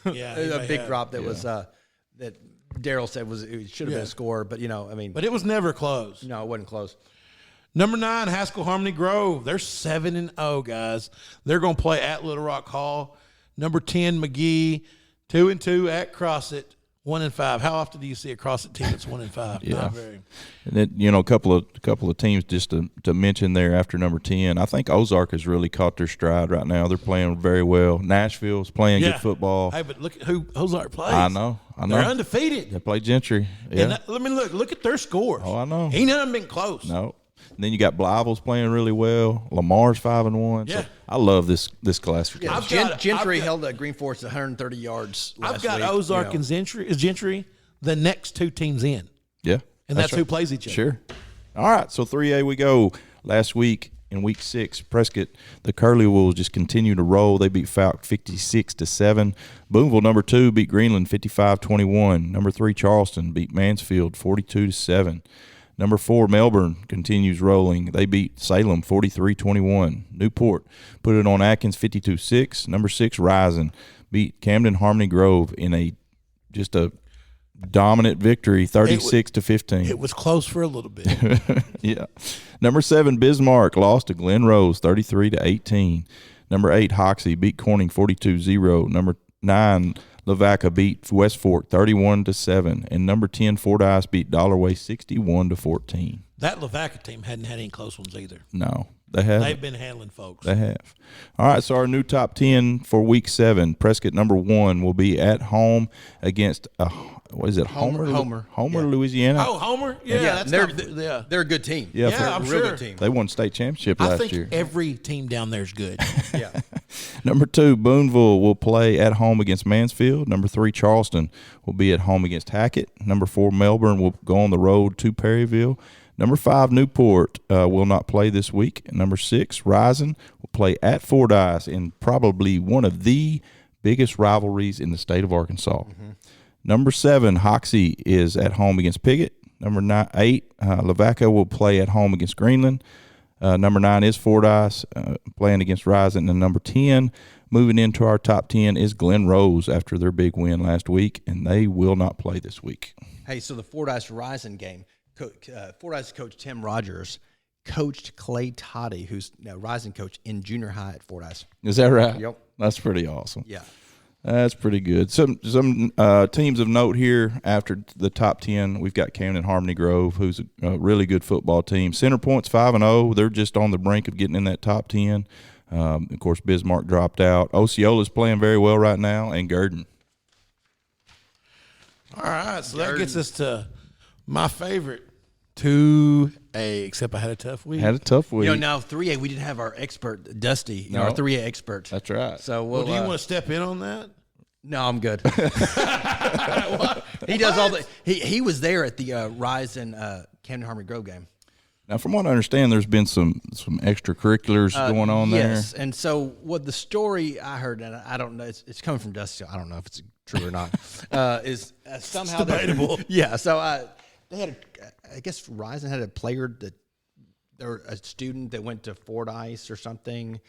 Yeah, he a may big have. drop that was that Daryl said it should have been a score, but But it was never close. no, it wasn't close. Number 9, Haskell Harmony Grove. They're 7-0, guys. They're going to play at Little Rock Hall. Number 10, McGee, 2-2 at Crossett, 1-5. How often do you see a Crossett team that's 1-5? Yeah. Not very. And then, a couple of teams just to mention there after number 10. I think Ozark has really caught their stride right now. They're playing very well. Nashville's playing good football. Hey, but look at who Ozark plays. I know. They're undefeated. They play Gentry. Yeah. And let me look at their scores. Oh, I know. Ain't none of them been close. No. And then you got Blyville's playing really well. Lamar's 5-1. Yeah. So I love this classification. Gentry held Green Forest 130 yards last I've got week, Ozark and Gentry, the next 2 teams in. Yeah. And that's who plays each other. Sure. All right, so 3A we go. Last week in week 6, Prescott, the Curly Wolves just continue to roll. They beat Falk 56-7. Boonville, number 2, beat Greenland 55-21. Number 3, Charleston beat Mansfield 42-7. Number 4, Melbourne continues rolling. They beat Salem 43-21. Newport put it on Atkins 52-6. Number 6, Rising beat Camden Harmony Grove in a dominant victory, 36-15. It was close for a little bit. Yeah. Number 7, Bismarck lost to Glen Rose 33-18. Number 8, Hoxie beat Corning 42-0. Number 9, Lavaca beat West Fork 31-7, and number 10, Fordyce beat Dollarway 61-14. That Lavaca team hadn't had any close ones either. No, they haven't. They've been handling folks. They have. All right, so our new top 10 for week 7. Prescott, number 1, will be at home against what is it? Homer, Yeah. Louisiana. Oh, Homer? Yeah, they're yeah. a good team. Yeah, Yeah, I'm a real sure. good team. They won state championship I last think year. every team down there is good. Yeah. Number 2, Boonville will play at home against Mansfield. Number 3, Charleston will be at home against Hackett. Number 4, Melbourne will go on the road to Perryville. Number 5, Newport will not play this week. And number 6, Rising will play at Fordyce in probably one of the biggest rivalries in the state of Arkansas. Mm-hmm. Number 7, Hoxie is at home against Piggott. Number 8, Lavaca will play at home against Greenland. Number 9 is Fordyce playing against Rising. And number 10, moving into our top 10, is Glen Rose after their big win last week, and they will not play this week. Hey, so the Fordyce Rising game, Fordyce coach Tim Rogers coached Clay Toddy, who's now Rising coach in junior high at Fordyce. Is that right? Yep. That's pretty awesome. Yeah. That's pretty good. Some teams of note here after the top 10. We've got Camden Harmony Grove, who's a really good football team. Center Point's 5-0. They're just on the brink of getting in that top 10. Of course, Bismarck dropped out. Osceola's playing very well right now, and Gurdon. All right, so that gets us to my favorite 2A, except I had a tough week. Had a tough week. Now 3A, we didn't have our expert, Dusty, No. our 3A expert. That's right. So Well, do you want to step in on that? No, I'm good. He does all the. He was there at the Rise and Camden Harmony Grove game. Now, from what I understand, there's been some extracurriculars going on there. Yes, and so what the story I heard, and I don't know, it's coming from Dusty. So I don't know if it's true or not. Is somehow It's debatable. Yeah, so they had, I guess, Ryzen had a player or a student that went to Fordyce or something,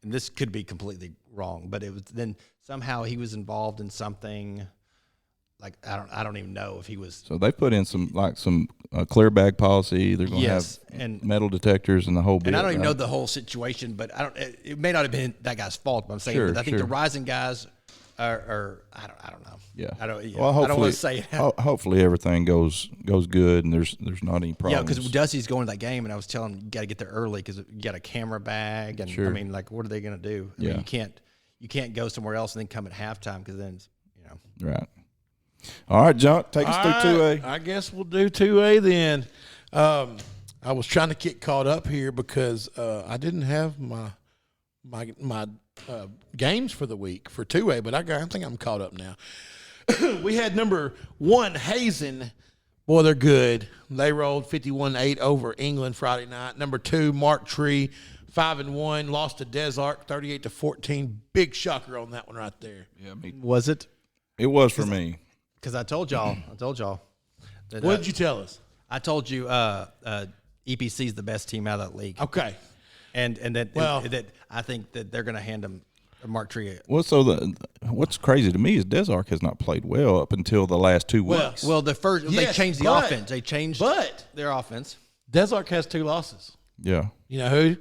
and this could be completely wrong, but it was then somehow he was involved in something. Like I don't even know if he was. So they put in some clear bag policy. They're going to Yes, have and- metal detectors and the whole bit. And I don't even right? know the whole situation, but it may not have been that guy's fault. But I'm saying, Sure, but I think sure. the Rising guys are I don't know. Yeah. I don't. Well, I don't want to say. Hopefully everything goes good and there's not any Yeah, problems. because Dusty's going to that game, and I was telling him you got to get there early because you got a camera bag, and Sure. I mean, like, what are they going to do? I Yeah. mean, you can't go somewhere else and then come at halftime because then it's, Right. All right, Junk, take us through 2A. I guess we'll do 2A then. I was trying to get caught up here because I didn't have my games for the week for 2A, but I think I'm caught up now. We had number 1, Hazen. Boy, they're good. They rolled 51-8 over England Friday night. Number 2, Mark Tree, 5-1, lost to Des Arc 38-14. Big shocker on that one right there. Yeah, Was it? it was for me. Because I told y'all. That, What did you tell us? I told you EPC is the best team out of that league. Okay. And that, Well- that I think that they're going to hand them a Mark Tree. Well, so what's crazy to me is Des Arc has not played well up until the last 2 Well, weeks. Well, they Yes, changed the but- offense. They changed But their offense. Des Arc has 2 losses. yeah, You know who?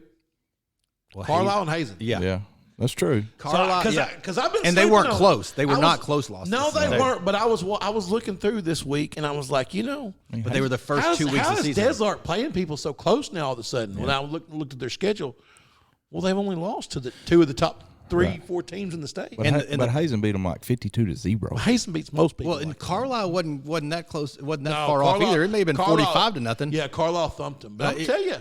Well, Carlisle and Hazen. yeah, that's true. Carlisle, Because I've been and they sleeping weren't on- close. They were I not was- close losses. No, they No. weren't. But I was looking through this week, and I was like, But they were the first 2 weeks how of the is season. Des Arc playing people so close now all of a sudden? When I looked at their schedule, well, they've only lost to the 2 of the top 3-4 teams in the state. But, but Hazen beat them like 52-0. Hazen beats most people. Well, and like that. Carlisle wasn't that close. Wasn't that No, far off Carlisle- either. It may have been Carlisle- 45-0. Yeah, Carlisle thumped them. But I'll tell you,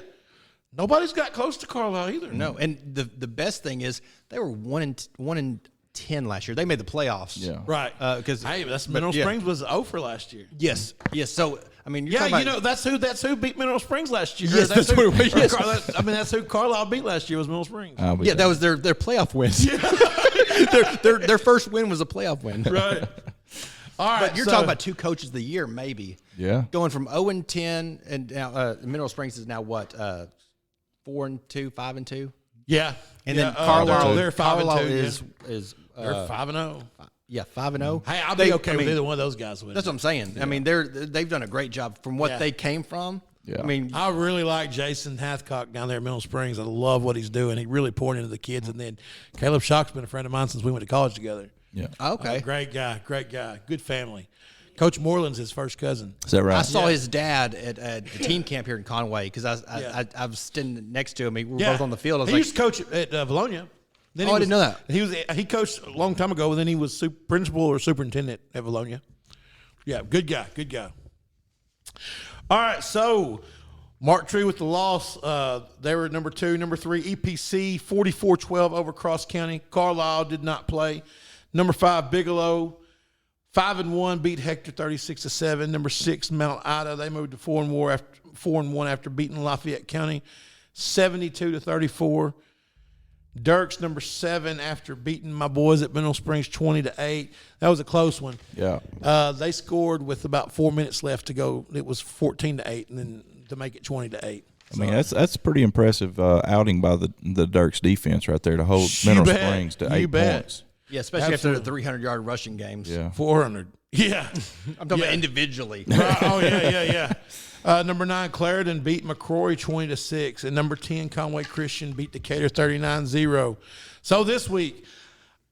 nobody's got close to Carlisle either. No, and the best thing is they were 1-10 last year. They made the playoffs. Yeah. Right. Because Mineral Springs was 0 for last year. Yes. So I mean, you're Yeah, talking you know about, that's who beat Mineral Springs last year. Yes, that's who, what it was. Yes. that's who Carlisle beat last year was Mineral Springs. yeah, that was their playoff wins. their first win was a playoff win. Right. All right. But you're talking about 2 coaches of the year, maybe. Yeah. Going from 0-10, and now Mineral Springs is now what 4-2, 5-2, yeah, and yeah, then Carlisle. they're 5-2. Carlisle yeah. is They're 5-0. 5-0. Hey, I'll be okay with either one of those guys winning. That's what I'm saying. I mean, they've done a great job from what they came from. Yeah. I mean, I really like Jason Hathcock down there at Mineral Springs. I love what he's doing. He really poured into the kids. And then Caleb Schock's been a friend of mine since we went to college together. Yeah. okay. Great guy, good family. Coach Moreland's his first cousin. Is that right? I saw his dad at the team camp here in Conway because I was standing next to him. We were both on the field. I was he like, used to coach at Valonia. Then I didn't know that. He coached a long time ago, and then he was principal or superintendent at Valonia. Yeah, good guy. All right, so Mark Tree with the loss. They were number 2. Number 3, EPC, 44-12 over Cross County. Carlisle did not play. Number 5, Bigelow, 5-1, beat Hector 36-7. Number 6, Mount Ida, they moved to 4-1 after beating Lafayette County, 72-34. Dirks, number 7, after beating my boys at Mineral Springs 20-8. That was a close one. Yeah. They scored with about 4 minutes left to go. It was 14-8, and then to make it 20-8. I mean, that's pretty impressive outing by the Dirks defense right there to hold Mineral Springs to 8 points. yeah, especially Absolutely. after the 300-yard rushing games. Yeah. 400. Yeah. I'm talking about individually. Right. Oh, yeah. Number 9, Clarendon beat McCrory 20-6. And number 10, Conway Christian beat Decatur 39-0. So this week,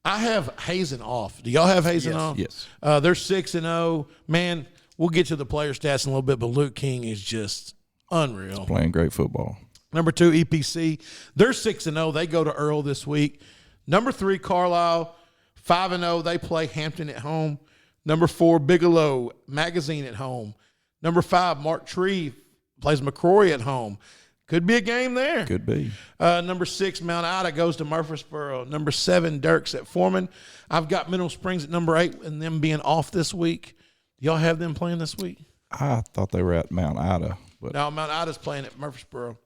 I have Hazen off. Do y'all have Hazen off? Yes. They're 6-0. Man, we'll get to the player stats in a little bit, but Luke King is just unreal. Playing great football. Number 2, EPC. They're 6-0. They go to Earl this week. Number 3, Carlisle, 5-0. They play Hampton at home. Number 4, Bigelow, Magazine at home. Number 5, Mark Tree plays McCrory at home. Could be a game there. Could be. Number 6, Mount Ida goes to Murfreesboro. Number 7, Dirks at Foreman. I've got Mineral Springs at number 8 and them being off this week. Do y'all have them playing this week? I thought they were at Mount Ida. But No, Mount Ida's playing at Murfreesboro.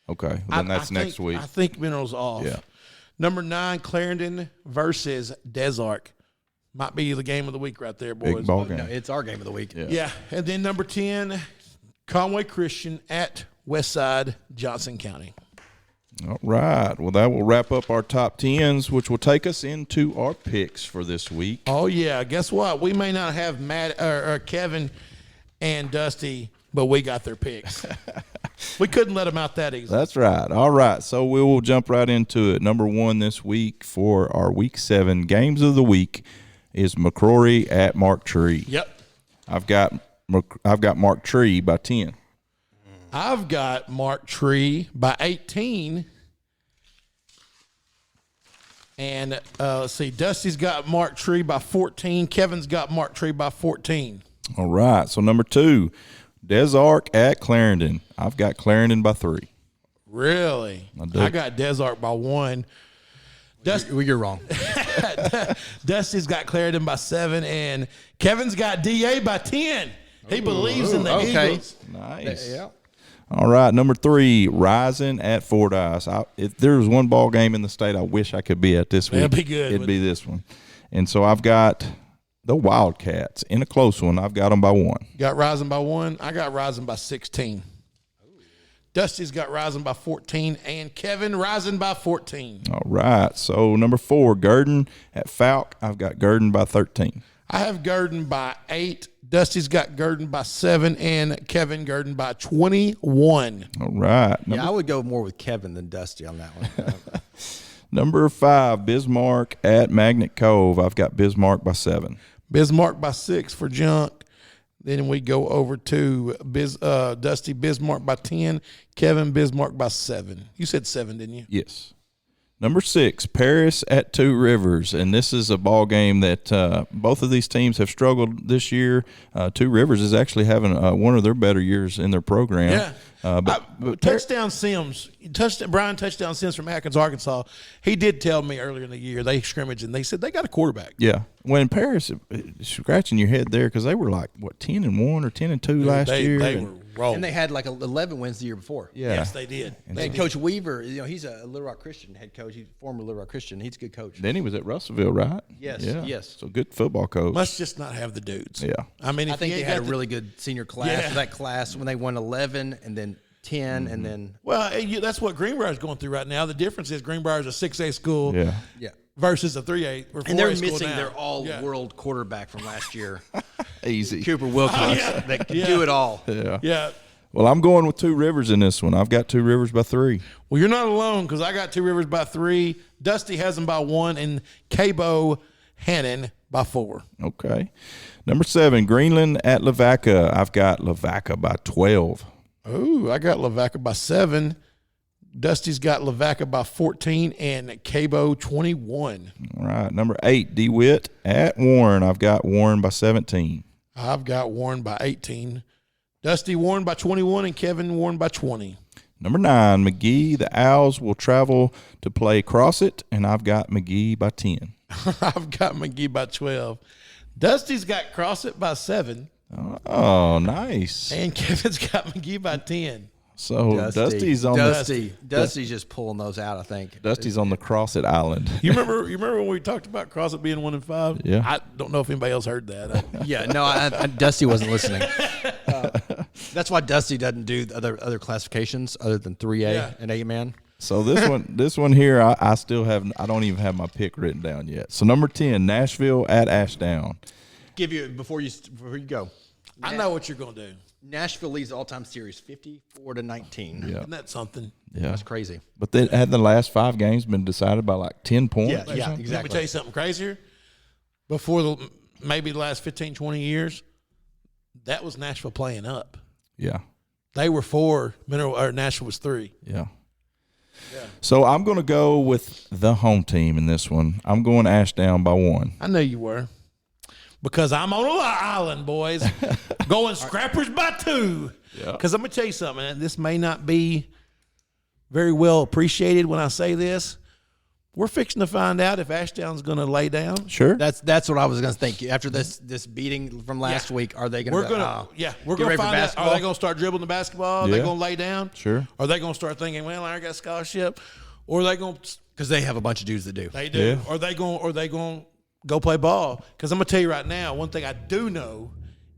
okay. Then that's next week. I think Mineral's off. Yeah. Number 9, Clarendon versus Des Arc. Might be the game of the week right there, boys. Big ball game. No, it's our game of the week. Yeah. Yeah. And then number 10, Conway Christian at Westside, Johnson County. All right. Well, that will wrap up our top 10s, which will take us into our picks for this week. Oh, yeah. Guess what? We may not have Matt or Kevin and Dusty, but we got their picks. We couldn't let them out that easy. That's right. All right. So we will jump right into it. Number 1 this week for our Week 7 games of the week is McCrory at Mark Tree. Yep. I've got Mark Tree by 10. I've got Mark Tree by 18. And let's see, Dusty's got Mark Tree by 14. Kevin's got Mark Tree by 14. All right. So number 2, Des Arc at Clarendon. I've got Clarendon by 3. Really? I got Des Arc by 1. You're wrong. Dusty's got Clarendon by 7, and Kevin's got DA by 10. He believes in the Eagles. Nice. Yeah. All right, number 3, Rising at Fordyce. If there was one ball game in the state I wish I could be at this week, That'd be good, it'd be this one. And so I've got the Wildcats in a close one. I've got them by 1. Got Rising by 1. I got Rising by 16. Dusty's got Rising by 14, and Kevin Rising by 14. All right, so number 4, Gurdon at Falk. I've got Gurdon by 13. I have Gurdon by 8. Dusty's got Gurdon by 7, and Kevin Gurdon by 21. All right. I would go more with Kevin than Dusty on that one. Number 5, Bismarck at Magnet Cove. I've got Bismarck by 7. Bismarck by 6 for Junk. Then we go over to Dusty Bismarck by 10, Kevin Bismarck by 7. You said 7, didn't you? Yes. Number 6, Paris at Two Rivers, and this is a ball game that both of these teams have struggled this year. Two Rivers is actually having one of their better years in their program. Yeah. But Touchdown Sims, Brian Touchdown Sims from Atkins, Arkansas. He did tell me earlier in the year they scrimmaged and they said they got a quarterback. Yeah, when Paris scratching your head there because they were like 10-1 or 10-2 last year. They were rolling, and they had like 11 wins the year before. Yeah. Yes, they did. And Coach Weaver, he's a Little Rock Christian head coach. He's a former Little Rock Christian. He's a good coach. Then he was at Russellville, right? Yes, Yeah. yes. So good football coach. Must just not have the dudes. Yeah. I mean, I if think you they ain't had a got the- really good senior class. Yeah. So that class when they won 11 and then 10 and then Well, that's what Greenbrier's going through right now. The difference is Greenbrier's a 6A school Yeah. versus a 3A or 4A and they're school missing now. their all-world quarterback from last year, Easy. Cooper Wilcox. That can do it all. Yeah. Yeah. Well, I'm going with Two Rivers in this one. I've got Two Rivers by 3. Well, you're not alone because I got Two Rivers by 3. Dusty has them by 1, and Cabo Hannon by 4. Okay. Number 7, Greenland at Lavaca. I've got Lavaca by 12. Oh, I got Lavaca by 7. Dusty's got Lavaca by 14 and Cabo 21. All right. Number 8, DeWitt at Warren. I've got Warren by 17. I've got Warren by 18. Dusty Warren by 21 and Kevin Warren by 20. Number 9, McGee. The Owls will travel to play Crossit, and I've got McGee by 10. I've got McGee by 12. Dusty's got Crossit by 7. Oh, nice. And Kevin's got McGee by 10. So Dusty's on Dusty's just pulling those out, I think. Dusty's on the Crossit Island. You remember when we talked about Crossit being 1 and 5? Yeah. I don't know if anybody else heard that. Yeah, no, Dusty wasn't listening. That's why Dusty doesn't do other classifications other than 3A and 8-man. So this one here, I still have. I don't even have my pick written down yet. So number 10, Nashville at Ashdown. Give you before you go. I know what you're going to do. Nashville leads the all-time series 54-19. Yeah, Isn't that something? yeah, That's crazy. But then had the last 5 games been decided by like 10 points? Yeah, or something? Let me exactly. tell you something crazier. Before maybe the last 15, 20 years, that was Nashville playing up. Yeah, They were 4, Nashville was 3. yeah. So I'm going to go with the home team in this one. I'm going Ashdown by 1. I know you were. Because I'm on an island, boys. Going Scrappers by 2. Yeah. Because I'm going to tell you something, and this may not be very well appreciated when I say this. We're fixing to find out if Ashdown's going to lay down. Sure. That's what I was going to think. After this beating from last week, are they going to? We're going to find out. Are they going to start dribbling the basketball? Are they Yeah. going to lay down? Sure. Are they going to start thinking, well, I got a scholarship? Or are they going to? Because they have a bunch of dudes that do. They do. Yeah. Are they going to go play ball? Because I'm going to tell you right now, one thing I do know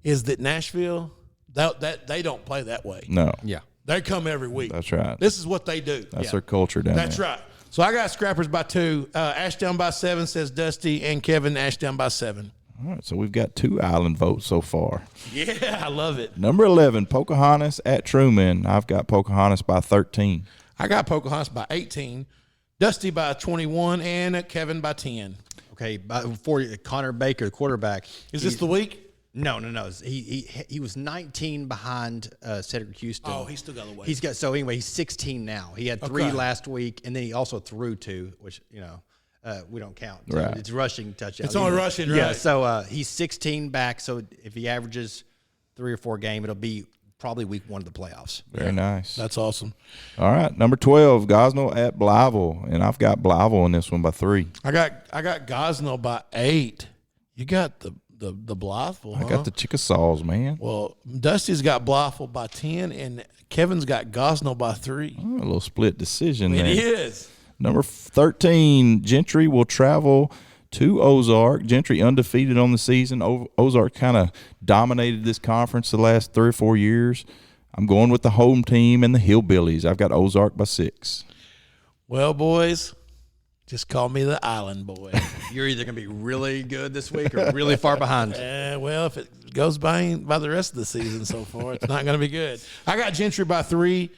is that Nashville, that they don't play that way. No. Yeah. They come every week. That's right. This is what they do. That's their culture down there. That's right. So I got Scrappers by 2. Ashdown by 7 says Dusty, and Kevin Ashdown by 7. All right, so we've got 2 island votes so far. Yeah, I love it. Number 11, Pocahontas at Truman. I've got Pocahontas by 13. I got Pocahontas by 18, Dusty by 21, and Kevin by 10. Okay, before Connor Baker, the quarterback. Is this the week? No. He was 19 behind Cedric Houston. Oh, he's still got a way. He's 16 now. He had 3 Okay. last week, and then he also threw 2, which we don't count. Right. It's rushing touchdowns. It's only rushing, Yeah, right? so he's 16 back. So if he averages 3 or 4 game, it'll be probably week 1 of the playoffs. Very nice. That's awesome. All right, number 12, Gosnell at Blyville, and I've got Blyville in this one by 3. I got Gosnell by 8. You got the Blytheville, huh? I got the Chickasaws, man. Well, Dusty's got Blytheville by 10, and Kevin's got Gosnell by 3. Oh, a little split decision there. It is. Number 13, Gentry will travel to Ozark. Gentry undefeated on the season. Ozark kind of dominated this conference the last 3 or 4 years. I'm going with the home team and the Hillbillies. I've got Ozark by 6. Well, boys, just call me the Island Boy. You're either going to be really good this week or really far behind. Well, if it goes by the rest of the season so far, it's not going to be good. I got Gentry by 3,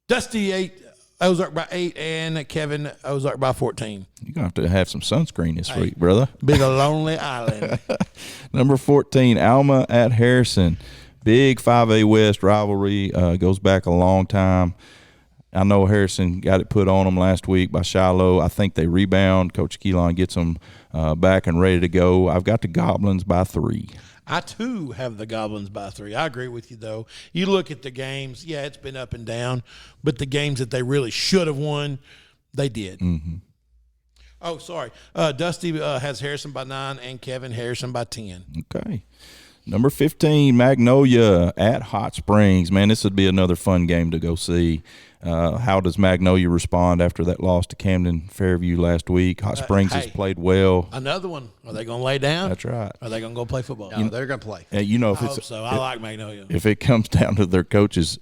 Dusty 8, Ozark by 8, and Kevin Ozark by 14. You're going to have some sunscreen this week, brother. Be the Lonely Island. Number 14, Alma at Harrison. Big 5A West rivalry, goes back a long time. I know Harrison got it put on them last week by Shiloh. I think they rebound. Coach Keelan gets them back and ready to go. I've got the Goblins by 3. I, too, have the Goblins by 3. I agree with you, though. You look at the games, yeah, it's been up and down, but the games that they really should have won, they did. Mm-hmm. Oh, sorry. Dusty has Harrison by 9 and Kevin Harrison by 10. Okay. Number 15, Magnolia at Hot Springs. Man, this would be another fun game to go see. How does Magnolia respond after that loss to Camden Fairview last week? Hot Springs has played well. Another one. Are they going to lay down? That's right. Are they going to go play football? No, they're going to play. You know, if I it's hope so. I like Magnolia. if it comes down to their coach's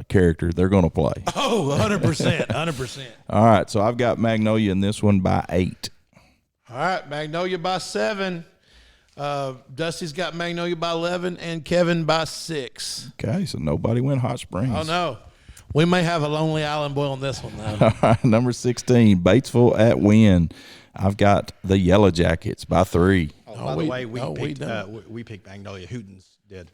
character, they're going to play. Oh, 100%. 100%. All right, so I've got Magnolia in this one by 8. All right, Magnolia by 7. Dusty's got Magnolia by 11 and Kevin by 6. Okay, so nobody went Hot Springs. Oh, no. We may have a Lonely Island Boy on this one, though. Number 16, Batesville at Wynn. I've got the Yellow Jackets by 3. Oh, by the way, don't. we picked Magnolia. Hootens did.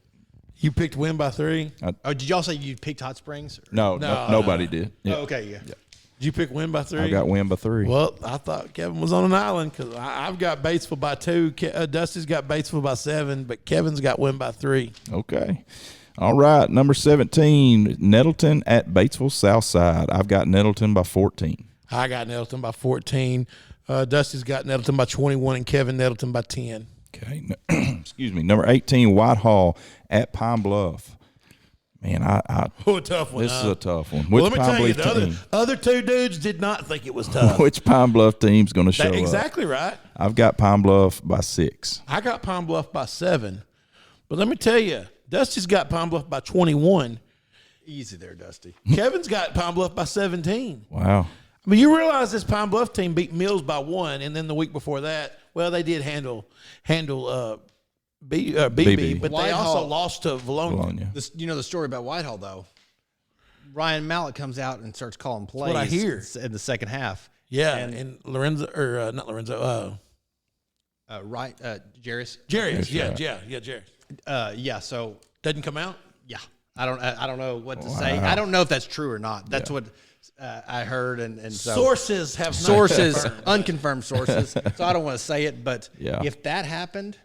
You picked Win by 3? Oh, did y'all say you picked Hot Springs? No, nobody did. Yeah. Oh, okay, yeah. Did you pick Win by 3? I got Wynn by 3. Well, I thought Kevin was on an island because I've got Batesville by 2. Dusty's got Batesville by 7, but Kevin's got Win by 3. Okay. All right, number 17, Nettleton at Batesville Southside. I've got Nettleton by 14. I got Nettleton by 14. Dusty's got Nettleton by 21 and Kevin Nettleton by 10. Okay. Excuse me. Number 18, Whitehall at Pine Bluff. Man, Oh, a tough one. This is a tough one. Well, Which let me Pine tell you, Bluff the team? other 2 dudes did not think it was tough. Which Pine Bluff team's going to show up? Exactly right. I've got Pine Bluff by 6. I got Pine Bluff by 7. But let me tell you, Dusty's got Pine Bluff by 21. Easy there, Dusty. Kevin's got Pine Bluff by 17. Wow. I mean, you realize this Pine Bluff team beat Mills by 1, and then the week before that, well, they did handle BB, but they also Whitehall lost to Valonia. You know the story about Whitehall, though. Ryan Mallett comes out and starts calling plays. what I hear. In the second half. Yeah, and Lorenzo, or not Lorenzo, Jarris. Jerry. Yeah, Jerry. Yeah. So Doesn't come out? yeah, I don't know what to say. I don't know if that's true or not. That's what I heard, and so Sources have not sources, confirmed. unconfirmed sources. So I don't want to say it, but Yeah. if that happened,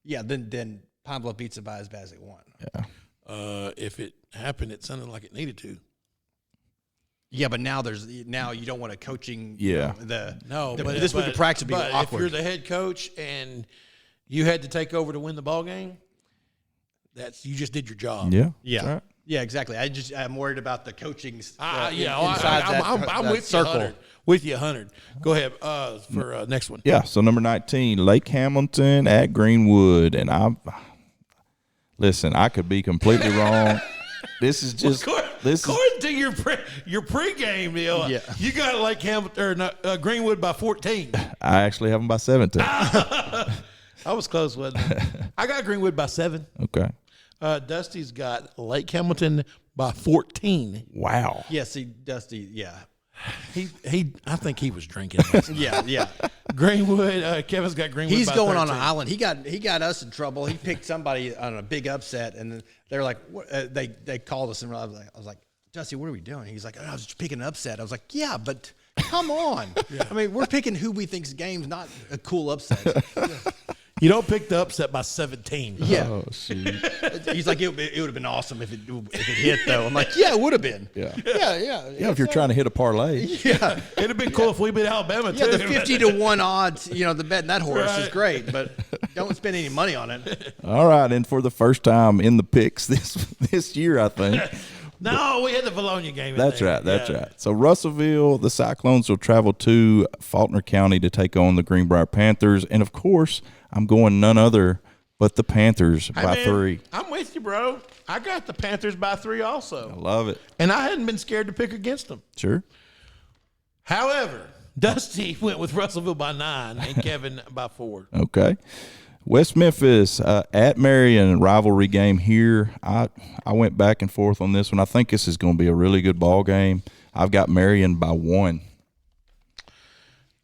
yeah, then Pine Bluff beats it by as bad as it won. Yeah. If it happened, it sounded like it needed to. Yeah, but now you don't want a coaching. Yeah. This week of practice would be but awkward. if you're the head coach and you had to take over to win the ball game, you just did your job. Yeah. Yeah. That's right. Yeah, exactly. I'm worried about the coaching. I'm that with circle. you 100. With you 100. Go ahead for next one. Yeah. So number 19, Lake Hamilton at Greenwood, and listen, I could be completely wrong. This is just According to your pregame deal, Yeah. you got Lake Hamilton or Greenwood by 14. I actually have them by 17. I was close, wasn't I? I got Greenwood by 7. Okay. Dusty's got Lake Hamilton by 14. Wow. Yeah, see, Dusty, yeah. I think he was drinking. Yeah. Greenwood, Kevin's got Greenwood. He's by going 13. on an island. He got us in trouble. He picked somebody on a big upset, and then they're like, they called us, and I was like, Dusty, what are we doing? He's like, I was just picking an upset. I was like, yeah, but come on. I mean, we're picking who we think's games, not a cool upset. You don't pick the upset by 17. Yeah. Oh, shoot. He's like, it would have been awesome if it hit, though. I'm like, yeah, it would have been. Yeah. Yeah. Yeah, if you're trying to hit a parlay. Yeah. It'd have been cool if we beat Alabama, too. Yeah, the 50-1 odds, the betting that horse is Right. great, but don't spend any money on it. All right, and for the first time in the picks this year, I think. No, we had the Bologna game in That's there. right. That's Yeah. right. So Russellville, the Cyclones will travel to Faulkner County to take on the Greenbrier Panthers, and of course, I'm going none other but the Panthers Hey, by man, 3. I'm with you, bro. I got the Panthers by 3 also. I love it. And I hadn't been scared to pick against them. Sure. However, Dusty went with Russellville by 9 and Kevin by 4. Okay. West Memphis at Marion, rivalry game here. I went back and forth on this one. I think this is going to be a really good ball game. I've got Marion by 1.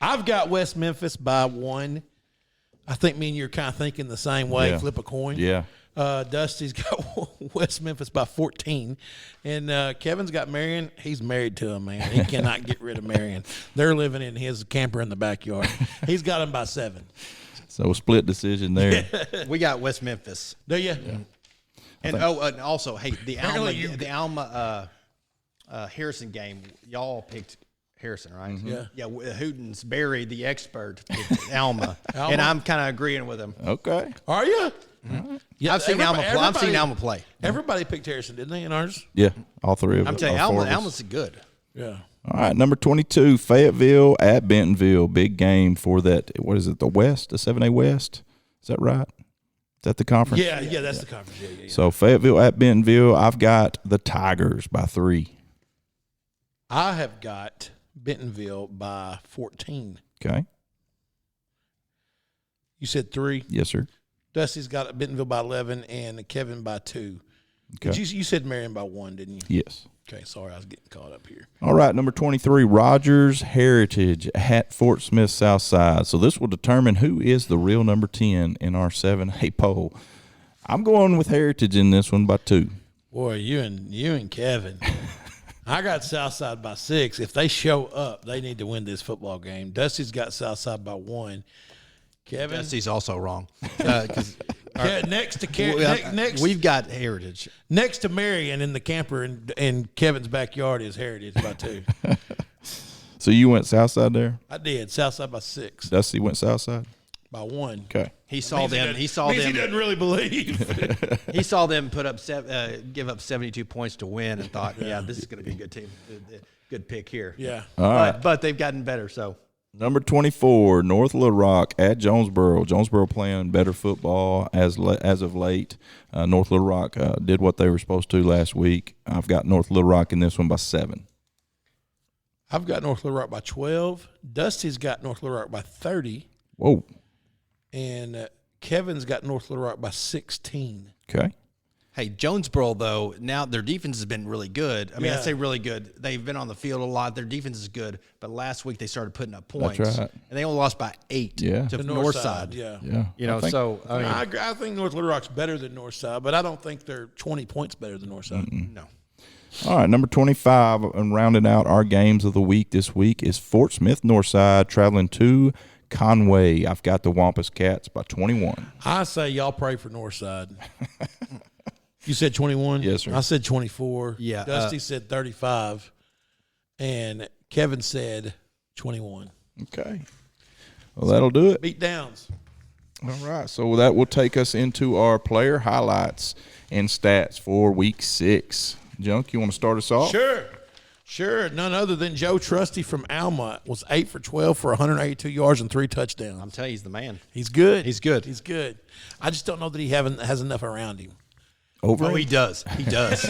I've got West Memphis by 1. I think me and you're kind of thinking the same way. Yeah. Flip a coin. Yeah. Dusty's got West Memphis by 14. And Kevin's got Marion. He's married to him, man. He cannot get rid of Marion. They're living in his camper in the backyard. He's got him by 7. So split decision there. We got West Memphis. Do you? Yeah. And and also, hey, the Apparently Alma Harrison game, y'all picked Harrison, right? Mm-hmm. Yeah. Yeah, Hooten's Barry, the expert, picked Alma. Alma? And I'm kind of agreeing with him. Okay. Are you? Yeah, I've seen Alma play. I've seen Alma play. Everybody picked Harrison, didn't they, in ours? Yeah, all 3 of them. I'm telling you, Alma's good. Yeah. All right, number 22, Fayetteville at Bentonville. Big game for that. What is it, the West, the 7A West? Is that right? Is that the conference? Yeah, that's the conference. Yeah. So Fayetteville at Bentonville. I've got the Tigers by 3. I have got Bentonville by 14. Okay. You said 3. Yes, sir. Dusty's got Bentonville by 11 and Kevin by 2. Okay. But you said Marion by 1, didn't you? Yes. Okay, sorry, I was getting caught up here. All right, number 23, Rogers Heritage at Fort Smith Southside. So this will determine who is the real number 10 in our 7A poll. I'm going with Heritage in this one by 2. Boy, you and Kevin. I got Southside by 6. If they show up, they need to win this football game. Dusty's got Southside by 1. Kevin, Dusty's also wrong. next to next We've got Heritage. next to Marion in the camper in Kevin's backyard is Heritage by 2. So you went Southside there? I did Southside by 6 Dusty went Southside? by 1. Okay. He saw them. He saw Means them. he doesn't really believe. He saw them put up give up 72 points to win, and thought, yeah, this is going to be a good team, good pick here. Yeah. All right. But they've gotten better. So Number 24, North Little Rock at Jonesboro. Jonesboro playing better football as of late. North Little Rock did what they were supposed to last week. I've got North Little Rock in this one by 7. I've got North Little Rock by 12. Dusty's got North Little Rock by 30. Whoa. And Kevin's got North Little Rock by 16. Okay. hey, Jonesboro though, now their defense has been really good. I mean, Yeah. I say really good. They've been on the field a lot. Their defense is good, but last week they started putting up points. That's right. And they only lost by 8 Yeah. to The Northside. Yeah. Yeah. You know, I think- so I mean, I agree. I think North Little Rock's better than Northside, but I don't think they're 20 points better than Northside. no. All right, number 25, and rounding out our games of the week this week is Fort Smith Northside traveling to Conway. I've got the Wampus Cats by 21. I say y'all pray for Northside. You said 21? Yes, sir. I said 24. Yeah, Dusty said 35. And Kevin said 21. Okay. Well, that'll do it. Beat downs. All right, so that will take us into our player highlights and stats for week 6. Junk, you want to start us off? Sure. None other than Joe Trusty from Alma was 8 for 12 for 182 yards and 3 touchdowns. I'm telling you, he's the man. He's good. He's good. He's good. I just don't know that he has enough around him. Over, Oh, he does. He does.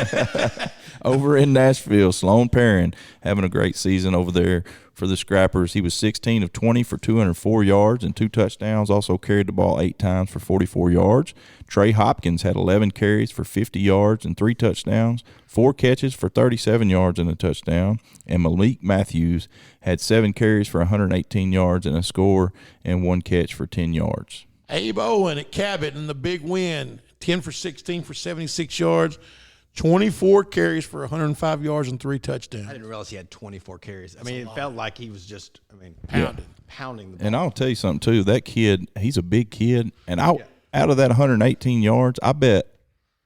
over in Nashville, Sloan Perrin having a great season over there for the Scrappers. He was 16 of 20 for 204 yards and 2 touchdowns, also carried the ball 8 times for 44 yards. Trey Hopkins had 11 carries for 50 yards and 3 touchdowns, 4 catches for 37 yards and a touchdown. And Malik Matthews had 7 carries for 118 yards and a score and 1 catch for 10 yards. Abe Owen at Cabot in the big win, 10 for 16 for 76 yards, 24 carries for 105 yards and 3 touchdowns. I didn't realize he had 24 carries. I mean, it felt like he was just, pounding the ball. And I'll tell you something too. That kid, he's a big kid, and out of that 118 yards, I bet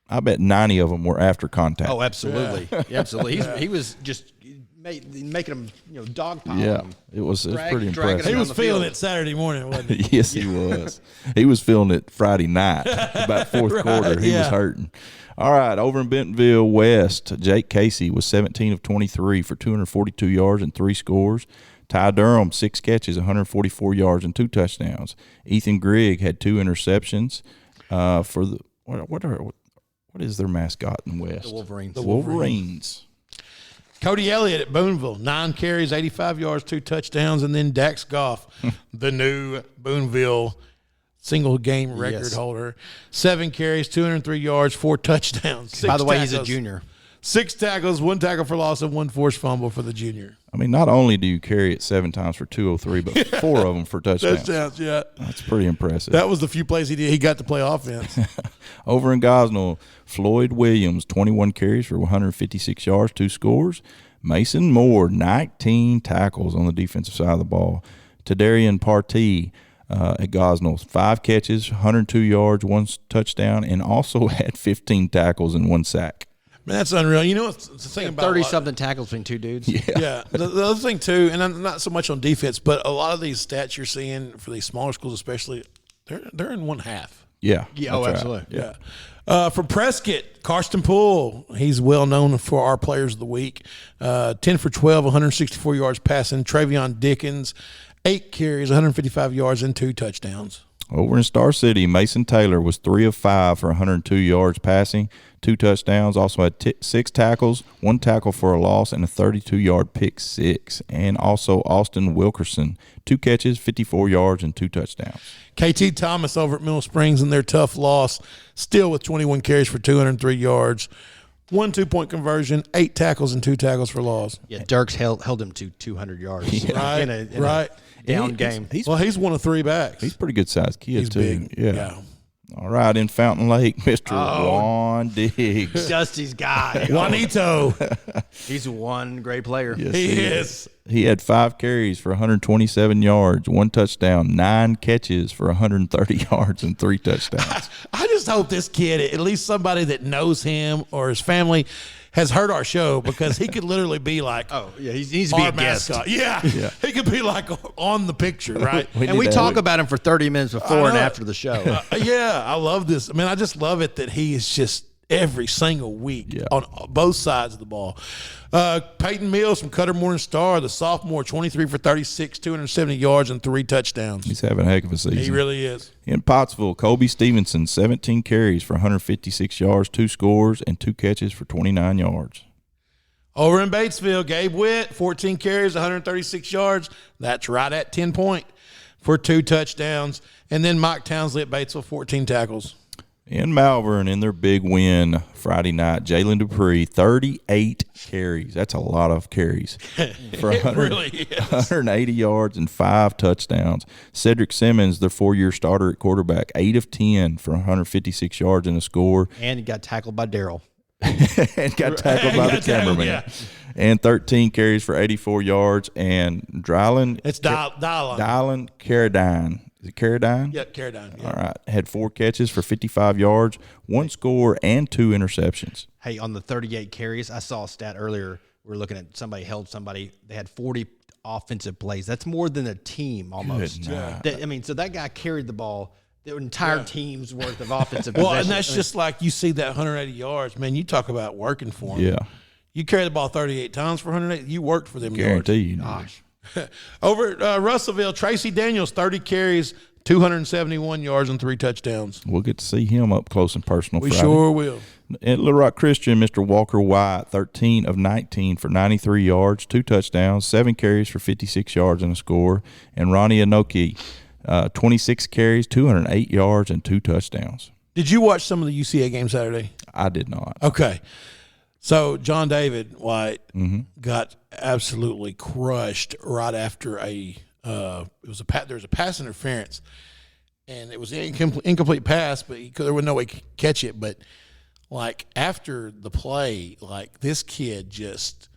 90 of them were after contact. Oh, absolutely, absolutely. He was just making them, dogpile. Yeah, them. it was pretty dragging impressive. them He was the feeling field. it Saturday morning, wasn't he? Yes, he was. He was feeling it Friday night, about fourth quarter. He was hurting. All right, over in Bentonville West, Jake Casey was 17 of 23 for 242 yards and 3 scores. Ty Durham, 6 catches, 144 yards and 2 touchdowns. Ethan Grigg had 2 interceptions. For the what is their mascot in West? The Wolverines. The Wolverines. Cody Elliott at Booneville, 9 carries, 85 yards, 2 touchdowns. And then Dax Goff, the new Booneville single-game record holder, 7 carries, 203 yards, 4 touchdowns. By the way, tackles, he's a junior. 6 tackles, 1 tackle for loss, and 1 forced fumble for the junior. I mean, not only do you carry it 7 times for 203, but 4 of them for touchdowns. Touchdowns, yeah. That's pretty impressive. That was the few plays he did. He got to play offense. Over in Gosnell, Floyd Williams, 21 carries for 156 yards, 2 scores. Mason Moore, 19 tackles on the defensive side of the ball. Tadarian Partee at Gosnell, 5 catches, 102 yards, 1 touchdown, and also had 15 tackles and 1 sack. Man, that's unreal. You know what's the thing about 30-something tackles between 2 dudes. Yeah. The other thing, too, and I'm not so much on defense, but a lot of these stats you're seeing for these smaller schools especially, they're in one half. Yeah. Oh, that's absolutely. right. Yeah. For Prescott, Karsten Poole, he's well known for our players of the week. 10 for 12, 164 yards passing. Travion Dickens, 8 carries, 155 yards, and 2 touchdowns. Over in Star City, Mason Taylor was 3 of 5 for 102 yards passing, 2 touchdowns. Also had 6 tackles, 1 tackle for a loss, and a 32-yard pick six. And also Austin Wilkerson, 2 catches, 54 yards, and 2 touchdowns. KT Thomas over at Middle Springs in their tough loss, still with 21 carries for 203 yards, 1 2-point conversion, 8 tackles, and 2 tackles for loss. Yeah, Dirks held him to 200 yards. Right, in a down game. He's 1 of 3 backs. He's a pretty good sized kid, He's too. big. Yeah. All right, in Fountain Lake, Mr. Juan Diggs. Dusty's guy. Juanito. He's one great player. Yes, He is. He had 5 carries for 127 yards, 1 touchdown, 9 catches for 130 yards, and 3 touchdowns. I just hope this kid, at least somebody that knows him or his family, has heard our show, because he could literally be like, Oh, yeah, he needs to be our a guest. mascot. Yeah. He could be like on the picture, right? And we talk about him for 30 minutes before and know. after the show. Yeah, I love this. I mean, I just love it that he is just every single week on both sides of the ball. Peyton Mills from Cutter Morning Star, the sophomore, 23 for 36, 270 yards, and 3 touchdowns. He's having a heck of a season. He really is. In Pottsville, Kobe Stevenson, 17 carries for 156 yards, 2 scores, and 2 catches for 29 yards. Over in Batesville, Gabe Witt, 14 carries, 136 yards. That's right at 10 point for 2 touchdowns. And then Mike Townsley at Batesville, 14 tackles. In Malvern, in their big win Friday night, Jalen Dupree, 38 carries. That's a lot of carries. For It really is. 180 yards and 5 touchdowns. Cedric Simmons, their 4-year starter at quarterback, 8 of 10 for 156 yards and a score. And he got tackled by Daryl. And got tackled by the cameraman. Yeah. And 13 carries for 84 yards. And Dryland. It's Dylan. Dylan Carradine. Is it Carradine? Yep, Carradine. Yeah. All right. Had 4 catches for 55 yards, 1 score, and 2 interceptions. Hey, on the 38 carries, I saw a stat earlier. We were looking at somebody held somebody. They had 40 offensive plays. That's more than a team almost. Good night. So that guy carried the ball. The entire team's worth of offensive Well, possession. and that's just like you see that 180 yards. Man, you talk about working for him. Yeah. You carry the ball 38 times for 180. You worked for them Guarantee you. yards. Over at Russellville, Tracy Daniels, 30 carries, 271 yards, and 3 touchdowns. We'll get to see him up close and personal We Friday. sure will. At Little Rock Christian, Mr. Walker White, 13 of 19 for 93 yards, 2 touchdowns, 7 carries for 56 yards and a score. And Ronnie Anoki, 26 carries, 208 yards, and 2 touchdowns. Did you watch some of the UCA game Saturday? I did not. Okay. So John David White got absolutely crushed right after there was a pass interference, and it was an incomplete pass, but there was no way to catch it. But like after the play, like this kid just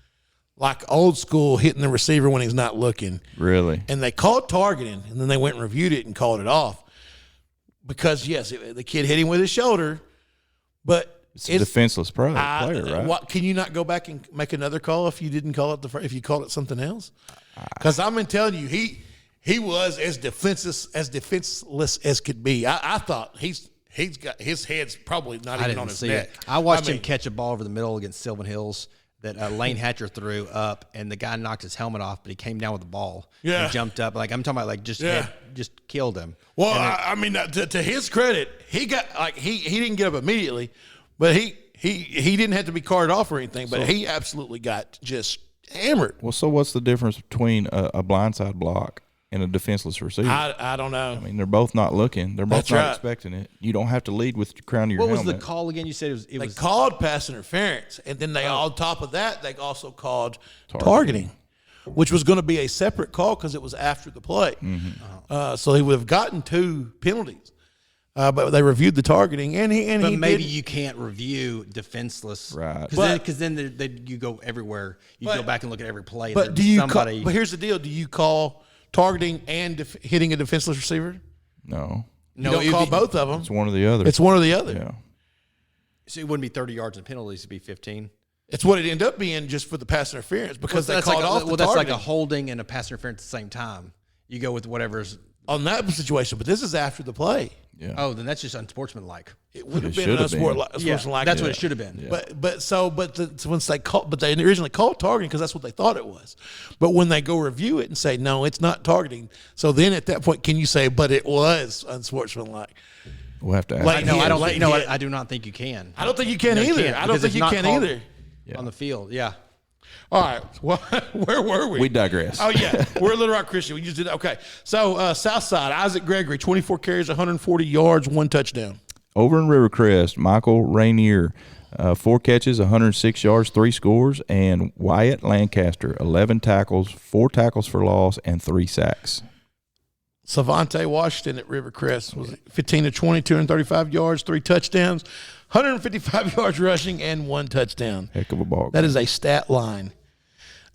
like old school hitting the receiver when he's not looking. Really? And they called targeting, and then they went and reviewed it and called it off because yes, the kid hit him with his shoulder, but It's a defenseless player, right? What, can you not go back and make another call if you didn't call it if you called it something else? Because I'm been telling you, he was as defenseless as could be. I thought he's got his head's probably not even on his neck. I watched him catch a ball over the middle against Sylvan Hills that Lane Hatcher threw up, and the guy knocked his helmet off, but he came down with the ball. Yeah. And jumped up. Like I'm talking about, like just killed him. Well, I mean, to his credit, he got like he didn't get up immediately, but he didn't have to be carted off or anything. But he absolutely got just hammered. Well, so what's the difference between a blindside block and a defenseless receiver? I don't know. I mean, they're both not looking. They're both That's not right. expecting it. You don't have to lead with the crown of your What was helmet. the call again? You said it They was called pass interference, and then on top of that, they also called targeting, which was going to be a separate call because it was after the play. Mm-hmm. So he would have gotten 2 penalties, but they reviewed the targeting, and he maybe did. you can't review defenseless, Right. Because then you go everywhere. You go back and look at every play. But and do you? somebody? But here's the deal: do you call targeting and hitting a defenseless receiver? No. You don't call both of them. It's one or the other. It's one or the other. Yeah. So it wouldn't be 30 yards and penalties; it'd be 15. It's what it ended up being just for the pass interference because they that's called like off the that's like targeting a holding and a pass interference at the same time. You go with whatever's. on that situation. But this is after the play. Yeah. Oh, then that's just unsportsmanlike. It would have It been should a have sport been. like That's what it should have been. Yeah. Once they originally called targeting because that's what they thought it was. But when they go review it and say no, it's not targeting. So then at that point, can you say, but it was unsportsmanlike? We'll have to ask. Like, No, I don't. Like, You know what? yeah. I do not think you can. I don't think you can No, you either. can't, I don't because think it's you not can called either. on the field. Yeah. All right. Well, where were we? We digress. Oh, yeah. We're Little Rock Christian. We just did okay. So, Southside, Isaac Gregory, 24 carries, 140 yards, 1 touchdown. Over in Rivercrest, Michael Rainier, 4 catches, 106 yards, 3 scores, and Wyatt Lancaster, 11 tackles, 4 tackles for loss, and 3 sacks. Savante Washington at Rivercrest was 15 to 20, 235 yards, 3 touchdowns, 155 yards rushing, and 1 touchdown. Heck of a ball. That is a stat line.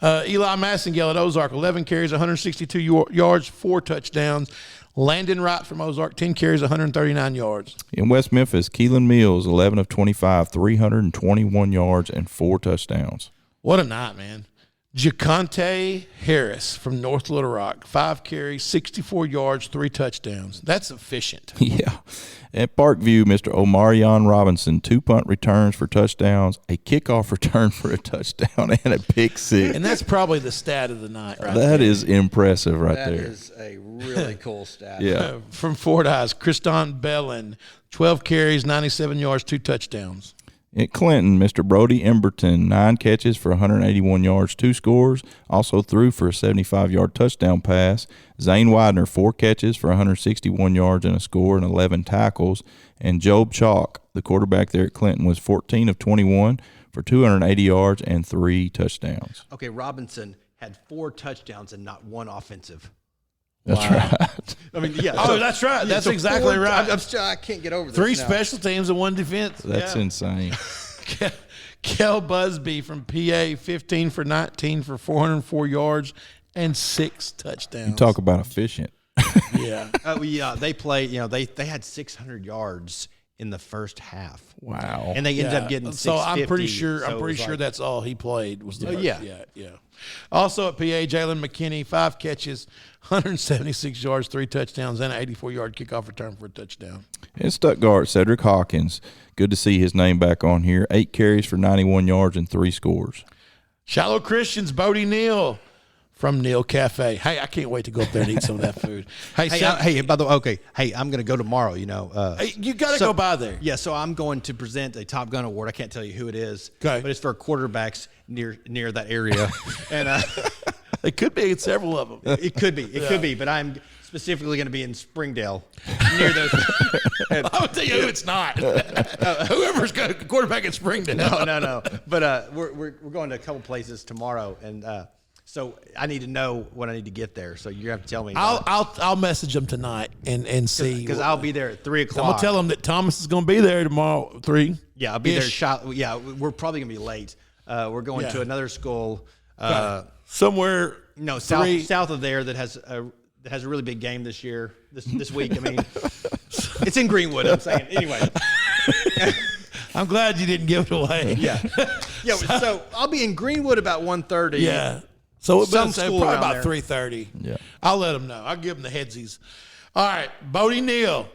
Eli Massengale at Ozark, 11 carries, 162 yards, 4 touchdowns. Landon Wright from Ozark, 10 carries, 139 yards. In West Memphis, Keelan Mills, 11 of 25, 321 yards, and 4 touchdowns. What a night, man. Jaconte Harris from North Little Rock, 5 carries, 64 yards, 3 touchdowns. That's efficient. Yeah. At Parkview, Mr. Omarion Robinson, 2 punt returns for touchdowns, a kickoff return for a touchdown, and a pick six. And that's probably the stat of the night right That is impressive right That there. is a really cool stat. Yeah. From Fordyce, Kriston Bellin, 12 carries, 97 yards, 2 touchdowns. At Clinton, Mr. Brody Emberton, 9 catches for 181 yards, 2 scores. Also threw for a 75-yard touchdown pass. Zane Widener, 4 catches for 161 yards and a score and 11 tackles. And Job Chalk, the quarterback there at Clinton, was 14 of 21 for 280 yards and 3 touchdowns. Okay, Robinson had 4 touchdowns and not 1 offensive. That's right. I mean, yeah. Oh, that's right. That's exactly right. I can't get over this. 3 now. special teams and 1 defense. That's insane. Kel Busby from PA, 15 for 19 for 404 yards and 6 touchdowns. You talk about efficient. Yeah. Oh yeah, they played. You know, they had 600 yards in the first half. Wow. And they ended up getting So I'm pretty 650, sure so it was like- that's all he played was the first. yeah. Yeah. Also at PA, Jalen McKinney, 5 catches, 176 yards, 3 touchdowns, and an 84-yard kickoff return for a touchdown. In Stuttgart, Cedric Hawkins, good to see his name back on here. 8 carries for 91 yards and 3 scores. Shallow Christians, Bodie Neal from Neal Cafe. Hey, I can't wait to go up there and eat some of that food. Hey, by the way, okay. Hey, I'm going to go tomorrow. You know, hey, you got to go by there. Yeah, so I'm going to present a Top Gun award. I can't tell you who it is, Okay. but it's for quarterbers near that area, and It could be several of them. it could be, but I'm specifically going to be in Springdale near those. I'll tell you who it's not. Whoever's got a quarterback in Springdale. No. But we're going to a couple places tomorrow, and So I need to know when I need to get there. So you have to tell me. I'll message them tonight and see, because I'll be there at 3 o'clock. I'm gonna tell them that Thomas is gonna be there tomorrow 3. Yeah, I'll be there. Yeah, we're probably gonna be late. We're going to another school somewhere. No, south of there that has a really big game this year. This week. I mean, it's in Greenwood. I'm saying anyway. I'm glad you didn't give it away. Yeah. So I'll be in Greenwood about 1:30. Yeah. So it's Some probably school about around 3:30. Yeah. I'll let them know. I'll give them the headsies. All right, Bodie Neal,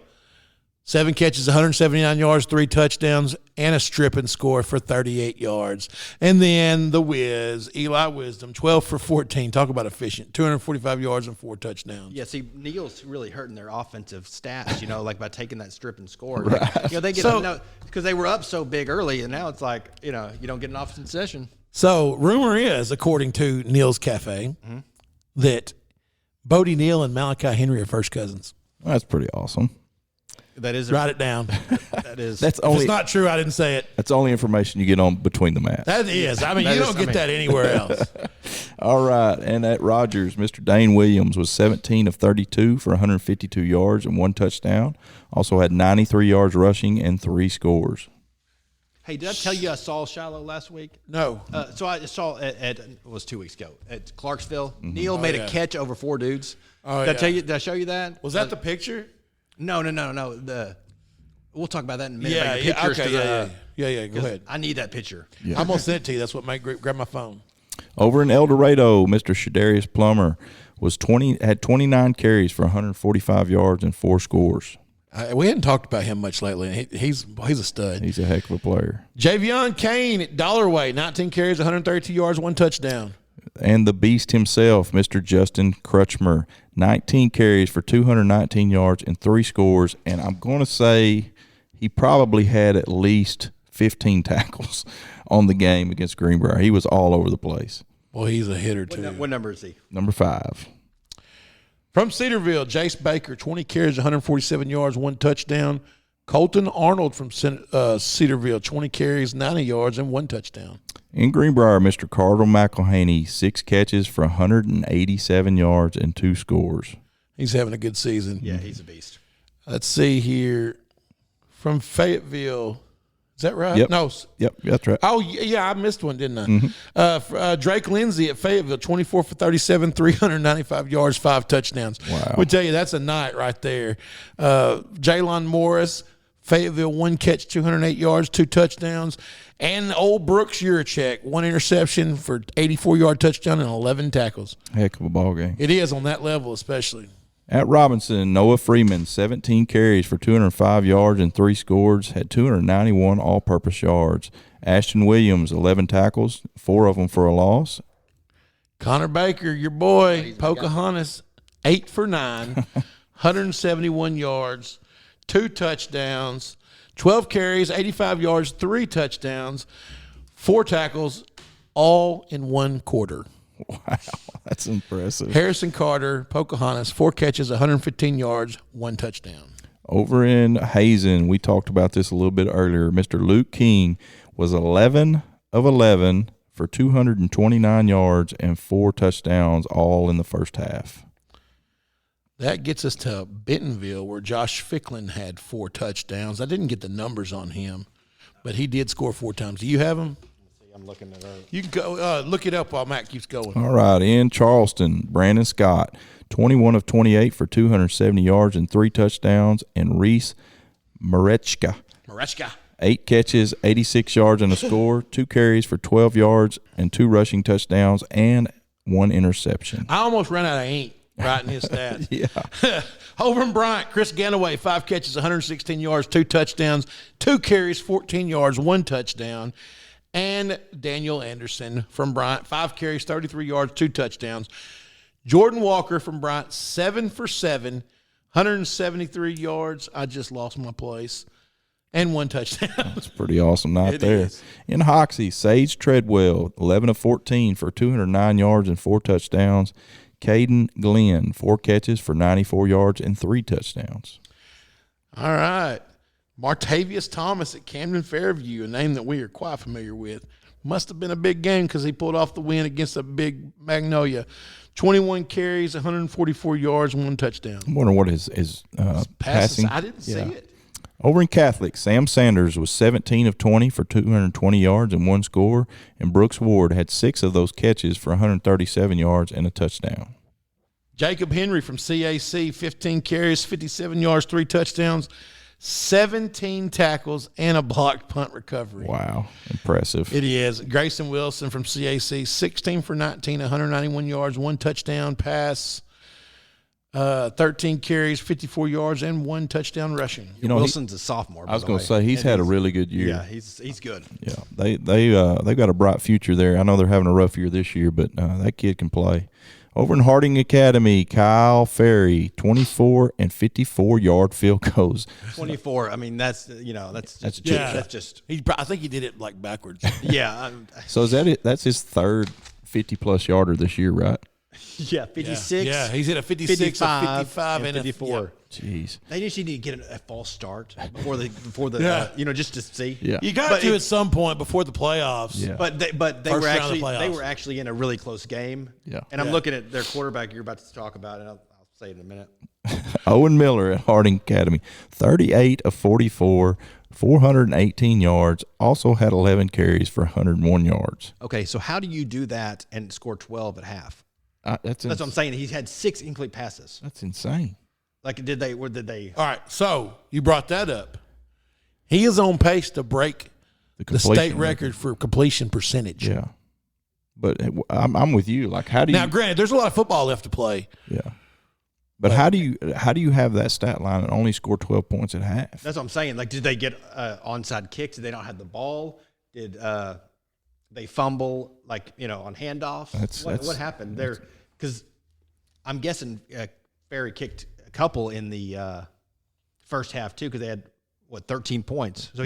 7 catches, 179 yards, 3 touchdowns, and a strip and score for 38 yards. And then the Wiz, Eli Wisdom, 12 for 14. Talk about efficient, 245 yards and 4 touchdowns. Yeah, see, Neal's really hurting their offensive stats, like by taking that strip and score. Right. They get because they were up so big early, and now it's like, you don't get an offensive session. So rumor is, according to Neal's Cafe, that Bodie Neal and Malachi Henry are first cousins. That's pretty awesome. That is Write it down. That is. That's If only. it's not true, I didn't say it. That's only information you get on Between the Mats. That is. I mean, you don't get that anywhere else. All right, and at Rogers, Mr. Dane Williams was 17 of 32 for 152 yards and 1 touchdown. Also had 93 yards rushing and 3 scores. Hey, did I tell you I saw Shiloh last week? No. So I saw it was 2 weeks ago at Clarksville. Neal made a catch over 4 dudes. Oh, Did I tell you? Did I show you that? Was that the picture? No. We'll talk about that in a minute. Yeah. Go ahead. I need that picture. Yeah. I'm gonna send it to you. That's what made grab my phone. Over in El Dorado, Mr. Shadarius Plummer had 29 carries for 145 yards and 4 scores. We hadn't talked about him much lately. He's a stud. He's a heck of a player. Javion Kane at Dollarway, 19 carries, 132 yards, 1 touchdown. And the beast himself, Mr. Justin Crutchmer, 19 carries for 219 yards and 3 scores. And I'm going to say he probably had at least 15 tackles on the game against Greenbrier. He was all over the place. Well, he's a hitter, too. What number is he? Number 5. From Cedarville, Jace Baker, 20 carries, 147 yards, 1 touchdown. Colton Arnold from Cedarville, 20 carries, 90 yards, and 1 touchdown. In Greenbrier, Mr. Cardinal McElhaney, 6 catches for 187 yards and 2 scores. He's having a good season. Yeah, he's a beast. Let's see here. From Fayetteville. Is that right? Yep. No. Yep, that's right. Oh, yeah, I missed one, didn't I? Drake Lindsay at Fayetteville, 24 for 37, 395 yards, 5 touchdowns. Wow. We'll tell you, that's a night right there. Jalen Morris, Fayetteville, 1 catch, 208 yards, 2 touchdowns. And old Brooks Urachek, 1 interception for 84-yard touchdown and 11 tackles. Heck of a ball game. It is on that level especially. At Robinson, Noah Freeman, 17 carries for 205 yards and 3 scores, had 291 all-purpose yards. Ashton Williams, 11 tackles, 4 of them for a loss. Connor Baker, your boy, Pocahontas, 8 for 9, 171 yards, 2 touchdowns, 12 carries, 85 yards, 3 touchdowns, 4 tackles, all in 1 quarter. Wow, that's impressive. Harrison Carter, Pocahontas, 4 catches, 115 yards, 1 touchdown. Over in Hazen, we talked about this a little bit earlier. Mr. Luke King was 11 of 11 for 229 yards and 4 touchdowns, all in the first half. That gets us to Bentonville, where Josh Ficklin had 4 touchdowns. I didn't get the numbers on him, but he did score 4 times. Do you have him? I'm looking at it. You can go look it up while Matt keeps going. All right, in Charleston, Brandon Scott, 21 of 28 for 270 yards and 3 touchdowns, and Reese Marechka, 8 catches, 86 yards and a score, 2 carries for 12 yards and 2 rushing touchdowns, and 1 interception. I almost ran out of ink writing his stats. Yeah. Over in Bryant, Chris Ganaway, 5 catches, 116 yards, 2 touchdowns, 2 carries, 14 yards, 1 touchdown. And Daniel Anderson from Bryant, 5 carries, 33 yards, 2 touchdowns. Jordan Walker from Bryant, 7 for 7, 173 yards. I just lost my place. And 1 touchdown. That's pretty awesome night It there. is. In Hoxie, Sage Treadwell, 11 of 14 for 209 yards and 4 touchdowns. Caden Glenn, 4 catches for 94 yards and 3 touchdowns. All right. Martavius Thomas at Camden Fairview, a name that we are quite familiar with. Must have been a big game because he pulled off the win against a big Magnolia. 21 carries, 144 yards, 1 touchdown. I'm wondering what his passing. I didn't see it. Over in Catholic, Sam Sanders was 17 of 20 for 220 yards and 1 score, and Brooks Ward had 6 of those catches for 137 yards and a touchdown. Jacob Henry from CAC, 15 carries, 57 yards, 3 touchdowns, 17 tackles, and a blocked punt recovery. Wow, impressive. It is. Grayson Wilson from CAC, 16 for 19, 191 yards, 1 touchdown pass, 13 carries, 54 yards, and 1 touchdown rushing. Wilson's a sophomore. I was going to say he's had a really good year. Yeah, he's good. Yeah, they've got a bright future there. I know they're having a rough year this year, but that kid can play. Over in Harding Academy, Kyle Ferry, 24 and 54-yard field goals. 24. I mean, that's just Yeah. that's just I think he did it like backwards. yeah. So is that it? That's his third 50-plus yarder this year, right? Yeah, 56. Yeah, he's hit a 56, 55, a 55, and 54. Jeez. They just need to get a false start before the just to see. Yeah. You got to at some point before the playoffs. Yeah. But they First were round of the actually playoffs. in a really close game. Yeah. And I'm looking at their quarterback you're about to talk about, and I'll say it in a minute. Owen Miller at Harding Academy, 38 of 44, 418 yards, also had 11 carries for 101 yards. Okay, so how do you do that and score 12 at half? That's what I'm saying. He's had 6 incomplete passes. That's insane. Like, did they? All right, so you brought that up. He is on pace to break the state record for completion percentage. Yeah. But I'm with you. Like, how do you Now, granted, there's a lot of football left to play. Yeah. But how do you have that stat line and only score 12 points at half? That's what I'm saying. Like, did they get onside kicks? Did they not have the ball? Did they fumble, on handoffs? What happened there? Because I'm guessing Ferry kicked a couple in the first half too, because they had 13 points. So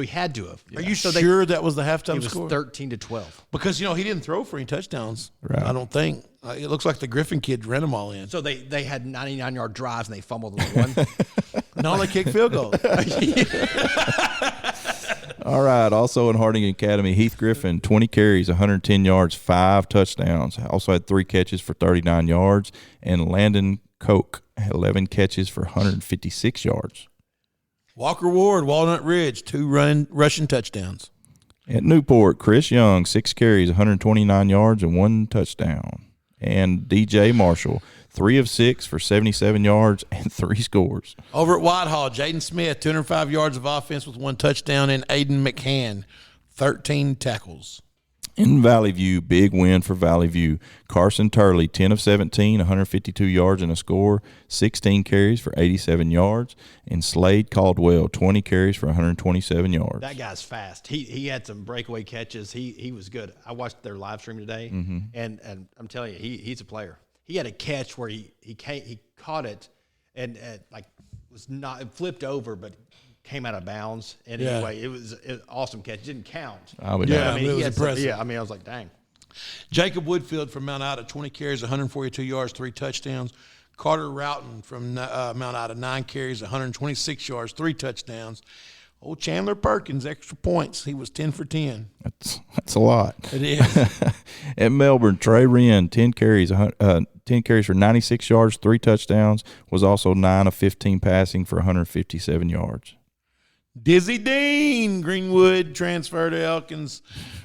he had to have. Are you sure that was the halftime score? It was 13-12. Because he didn't throw for any touchdowns. Right. I don't think. It looks like the Griffin kid ran them all in. So they had 99-yard drives and they fumbled the one. No, they kicked field goals. All right. Also in Harding Academy, Heath Griffin, 20 carries, 110 yards, 5 touchdowns. Also had 3 catches for 39 yards. And Landon Koch had 11 catches for 156 yards. Walker Ward, Walnut Ridge, 2 rushing touchdowns. At Newport, Chris Young, 6 carries, 129 yards, and 1 touchdown. And DJ Marshall, 3 of 6 for 77 yards and 3 scores. Over at Whitehall, Jaden Smith, 205 yards of offense with 1 touchdown, and Aiden McCann, 13 tackles. In Valley View, big win for Valley View. Carson Turley, 10 of 17, 152 yards and a score, 16 carries for 87 yards. And Slade Caldwell, 20 carries for 127 yards. That guy's fast. He had some breakaway catches. He was good. I watched their live stream today, and I'm telling you, he's a player. He had a catch where he caught it and it flipped over, but came out of bounds. And anyway, it was an awesome catch. It didn't count. It was impressive. I was like, dang. Jacob Woodfield from Mount Ida, 20 carries, 142 yards, 3 touchdowns. Carter Roughton from Mount Ida, 9 carries, 126 yards, 3 touchdowns. Old Chandler Perkins, extra points. He was 10 for 10. That's a lot. It is. At Melbourne, Trey Wren, 10 carries for 96 yards, 3 touchdowns, was also 9 of 15 passing for 157 yards. Dizzy Dean, Greenwood, transfer to Elkins,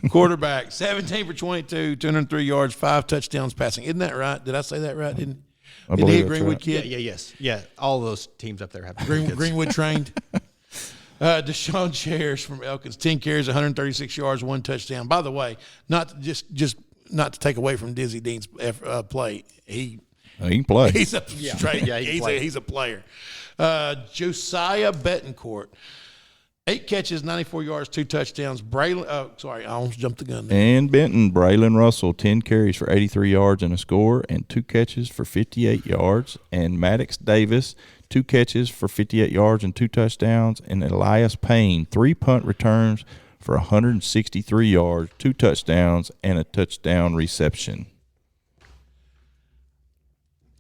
quarterback, 17 for 22, 203 yards, 5 touchdowns passing. Isn't that right? Did I say that right? Didn't he a Greenwood right. kid? Yeah. All those teams up there have Greenwood trained. Deshaun Chairs from Elkins, 10 carries, 136 yards, 1 touchdown. By the way, not to take away from Dizzy Dean's play. He can play. He's a player. Josiah Betancourt, 8 catches, 94 yards, 2 touchdowns. I almost jumped the gun there. And Benton, Braylon Russell, 10 carries for 83 yards and a score, and 2 catches for 58 yards. And Maddox Davis, 2 catches for 58 yards and 2 touchdowns. And Elias Payne, 3 punt returns for 163 yards, 2 touchdowns, and a touchdown reception.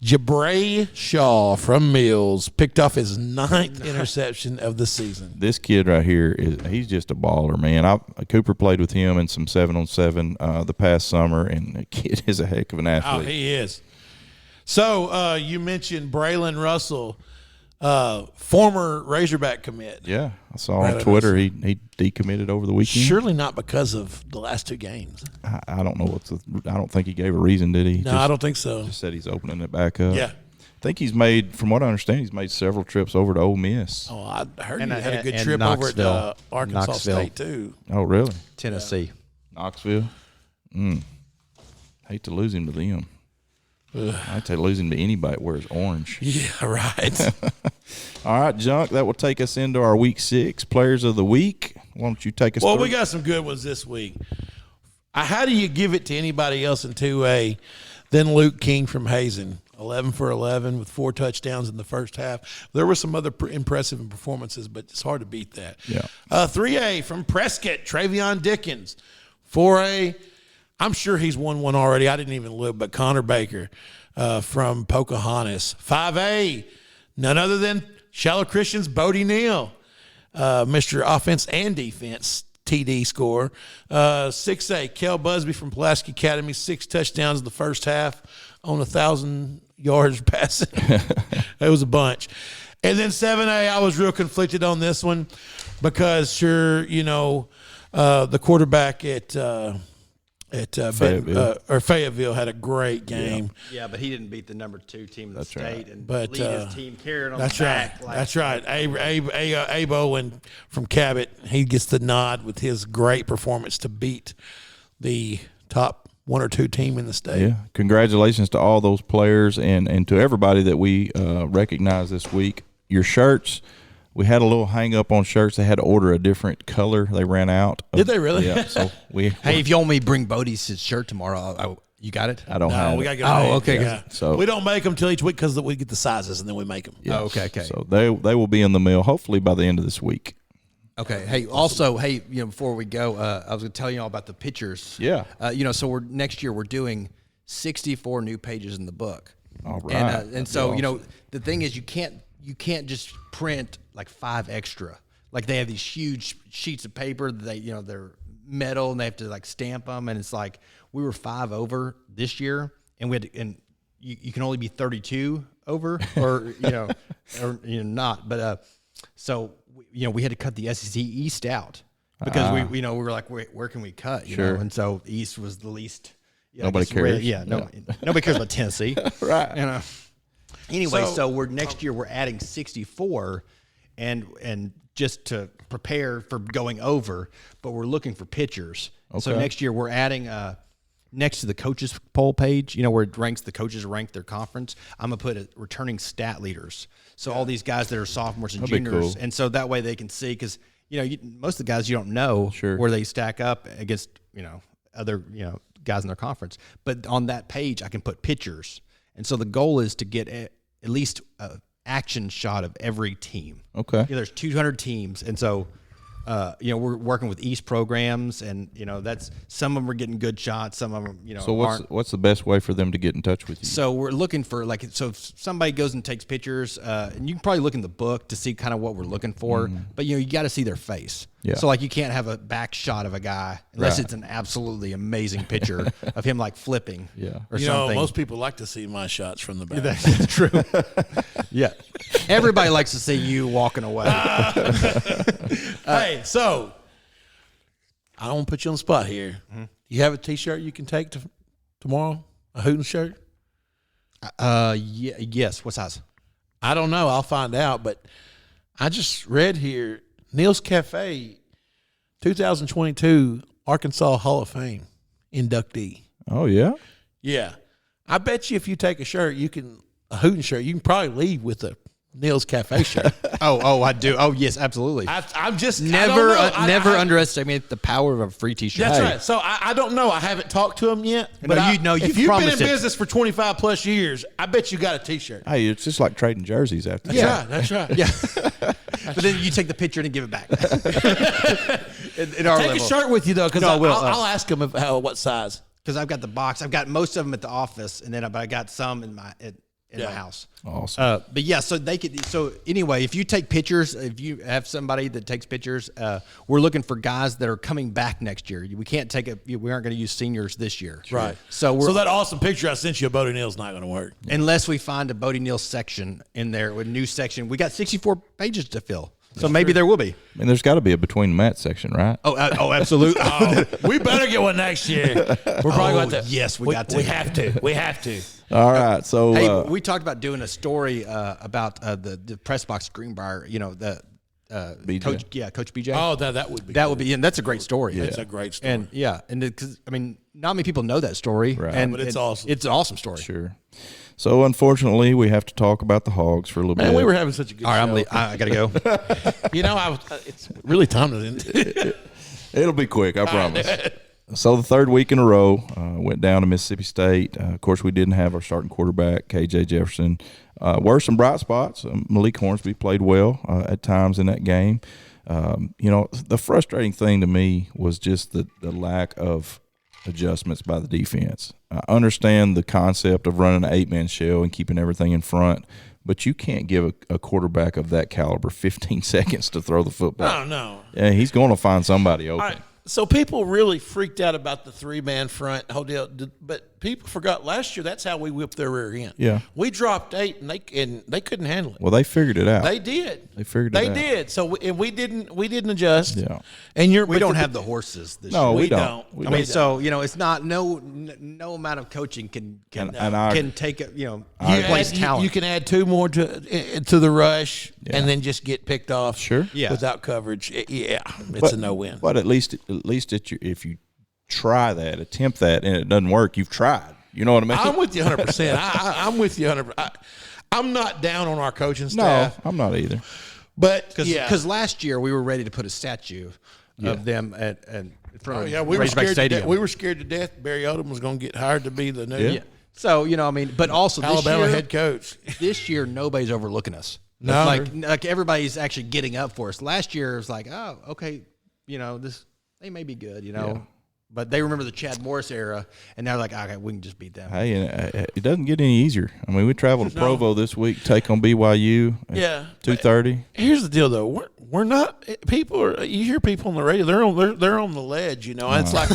Jabray Shaw from Mills picked off his 9th interception of the season. This kid right here he's just a baller, man. Cooper played with him in some 7-on-7 the past summer, and the kid is a heck of an athlete. Oh, he is. So you mentioned Braylon Russell, former Razorback commit. Yeah, I saw on Twitter he decommitted over the weekend. Surely not because of the last 2 games. I don't know I don't think he gave a reason, did he? No, I don't think so. Just said he's opening it back up. Yeah. I think he's made, from what I understand, he's made several trips over to Ole Miss. Oh, I heard you had a good and trip over at Knoxville. Arkansas Knoxville. State, too. Oh, really? Tennessee. Knoxville? Hate to lose him to them. I'd say lose him to anybody that wears orange. Yeah, right. All right, Junk, that will take us into our Week 6 Players of the Week. Why don't you take us Well, through? we got some good ones this week. How do you give it to anybody else in 2A than Luke King from Hazen? 11 for 11 with 4 touchdowns in the first half. There were some other impressive performances, but it's hard to beat that. Yeah. 3A from Prescott, Travion Dickens. 4A, I'm sure he's won one already. I didn't even look, but Connor Baker from Pocahontas. 5A, none other than Shallow Christian's Bodie Neal, Mr. Offense and Defense TD score. 6A, Kel Busby from Pulaski Academy, 6 touchdowns in the first half on 1,000 yards passing. It was a bunch. And then 7A, I was real conflicted on this one because, the quarterback at Fayetteville had a great game. Yeah, but he didn't beat the number 2 team in the state, right. and But lead his team carried on that's the back. right. That's right. Abe Owen from Cabot, he gets the nod with his great performance to beat the top 1 or 2 team in the state. Yeah, congratulations to all those players and to everybody that we recognize this week. Your shirts, we had a little hang up on shirts. They had to order a different color. They ran out. Did they really? Yeah. So Hey, if you want me to bring Bodie's shirt tomorrow, you got it? I don't No, have we it. gotta get them made. okay. Yeah. So- we don't make them till each week because we get the sizes and then we make them. Yeah. Oh, okay. So they will be in the mail hopefully by the end of this week. Okay. Hey, also, before we go, I was going to tell you all about the pictures. Yeah. So next year we're doing 64 new pages in the book. All right. And so the thing is, you can't just print like 5 extra. Like they have these huge sheets of paper that they're metal and they have to like stamp them, and it's like we were 5 over this year, and you can only be 32 over, or not. But so we had to cut the SEC East out because we were like, where can we cut? Sure. And so East was the least. Nobody cares. Nobody cares about Tennessee. Right. Anyway, so next year we're adding 64, and just to prepare for going over, but we're looking for pitchers. So Okay. next year we're adding next to the coaches poll page, where it ranks the coaches rank their conference. I'm gonna put returning stat leaders. So all these guys that are sophomores and That'd be juniors, cool. and so that way they can see, because most of the guys you don't know Sure. where they stack up against other guys in their conference. But on that page I can put pitchers, and so the goal is to get at least an action shot of every team. Okay. There's 200 teams, and so we're working with East programs, and that's some of them are getting good shots, some of them So aren't. what's the best way for them to get in touch with you? So we're looking for if somebody goes and takes pictures, and you can probably look in the book to see kind of what we're looking for, but you got to see their face. Yeah. So you can't have a back shot of a guy unless Right. it's an absolutely amazing picture of him like flipping. Yeah. Or something. Most people like to see my shots from the back. That's true. Yeah. Everybody likes to see you walking away. Hey, so I don't want to put you on the spot here. You have a T-shirt you can take to tomorrow? A Hooten shirt? Yes. What size? I don't know. I'll find out. But I just read here, Neil's Cafe, 2022 Arkansas Hall of Fame inductee. Oh yeah. Yeah. I bet you if you take a Hooten shirt, you can probably leave with a Neil's Cafe shirt. I do. Oh, yes, absolutely. I'm just Never I underestimate the power of a free T-shirt. That's right. So I don't know. I haven't talked to him yet. But you've if you've been in promised it. business for 25 plus years, I bet you got a T-shirt. Hey, it's just like trading jerseys after. That's right. Yeah. But then you take the picture and give it back. in our Take level. a shirt with you though, because No, I will. I'll ask him what size. Because I've got the box. I've got most of them at the office, and then I got some in in my house. Awesome. But yeah, so they could. So anyway, if you take pictures, if you have somebody that takes pictures, we're looking for guys that are coming back next year. We can't we aren't going to use seniors this year, Right. So that awesome picture I sent you of Bodie Neal's not going to work unless we find a Bodie Neal section in there, with new section. We got 64 pages to fill, so maybe there will be. I mean, there's got to be a between the mats section, right? Oh, absolutely. we better get one next year. We're probably going to. Yes, we got to. We have to. We have to. All right. So Hey, we talked about doing a story about the press box Greenbrier. You know, the BJ. Coach BJ. Oh, that would be. That would be, and that's a great story. That's a great story. And because I mean, not many people know that story, Right. and But it's awesome. It's an awesome story. Sure. So unfortunately, we have to talk about the Hogs for a little bit. Man, we were having such a good All right, show. I gotta go. You know, it's really time to end it. It'll be quick, I promise. So the third week in a row, went down to Mississippi State. Of course, we didn't have our starting quarterback, KJ Jefferson. Were some bright spots. Malik Hornsby played well at times in that game. You know, the frustrating thing to me was just the lack of adjustments by the defense. I understand the concept of running an 8-man shell and keeping everything in front, but you can't give a quarterback of that caliber 15 seconds to throw the football. Oh, no. Yeah, he's going to find somebody open. All right. So people really freaked out about the 3-man front whole deal, but people forgot last year that's how we whipped their rear end. Yeah. We dropped 8 and they couldn't handle it. Well, they figured it out. They did. They figured it out. They did. So we didn't adjust. Yeah. And We don't have the horses this No, year. we don't. don't. I mean, so you know, it's not no amount of coaching can take replace talent. You can add 2 more to the rush and then just get picked off. Sure. Yeah. Without coverage. It's a no-win. But at least if you try that, attempt that, and it doesn't work, you've tried. You know what I mean? I'm with you 100%. I'm with you 100%. I'm not down on our coaching staff. No, I'm not either. But because last year we were ready to put a statue of them at in front of we were Razorback scared. Stadium. We were scared to death. Barry Odom was going to get hired to be the new Yeah. So you know, I mean, but also Alabama this year, head coach. this year nobody's overlooking us. No. It's like everybody's actually getting up for us. Last year it was like, oh, okay, you know, they may be good, you know. Yeah. But they remember the Chad Morris era, and they're like, okay, we can just beat them. Hey, and it doesn't get any easier. I mean, we traveled to Provo this week, take on BYU. At Yeah. 2:30. Here's the deal, though. We're not people. You hear people on the radio. They're on the ledge. You know, it's like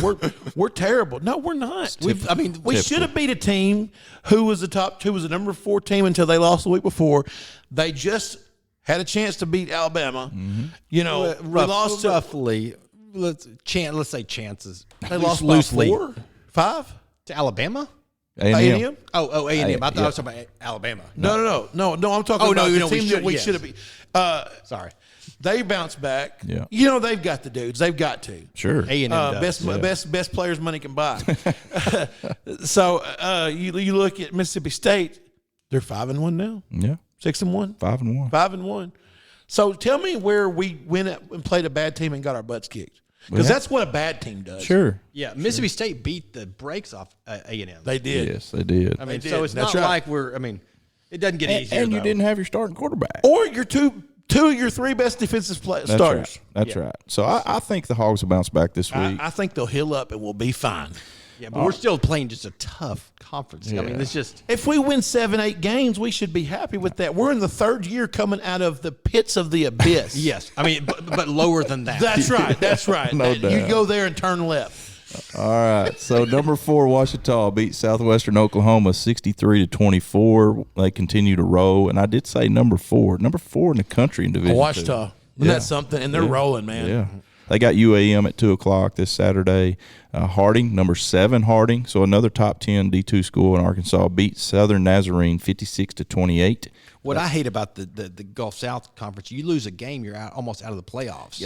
we're terrible. No, we're not. We should have beat a team who was the number 4 team until they lost the week before. They just had a chance to beat Alabama. Mm-hmm. You know, we lost roughly. Let's say chances. They lost loosely. 4, 5 To Alabama? A&M. A&M. Oh, A&M. I thought I was talking about Alabama. No. I'm talking Oh, about no, the no, team that we yes. should have beat. Sorry. They bounced back. Yeah. You know, they've got the dudes. They've got to. Sure. A&M does. Best players money can buy. So you look at Mississippi State, they're 5-1 now. Yeah. 6-1. 5-1. 5-1. So tell me where we went and played a bad team and got our butts kicked. Because that's what a bad team does. Sure. Yeah, Mississippi State beat the brakes off A&M. They did. Yes, they did. I mean, They so did. it's That's not right. like it doesn't get easier. And you though. didn't have your starting quarterback. Or your two of your 3 best defensive starters. Right. That's right. So I think the Hogs will bounce back this week. I think they'll heal up and we'll be fine. Yeah, but we're still playing just a tough conference. I mean, it's just If we win 7-8 games, we should be happy with that. We're in the 3rd year coming out of the pits of the abyss. yes. I mean, but lower than that. That's right. That's right. No You doubt. go there and turn left. All right. So number 4, Ouachita beat Southwestern Oklahoma 63-24. They continue to roll. And I did say number 4 in the country in Division II. Ouachita. Isn't that something? And they're rolling, man. Yeah. They got UAM at 2:00 this Saturday. Harding, number 7 Harding, so another top 10 D2 school in Arkansas, beat Southern Nazarene 56-28. What I hate about the Gulf South Conference, you lose a game, you're almost out of the playoffs.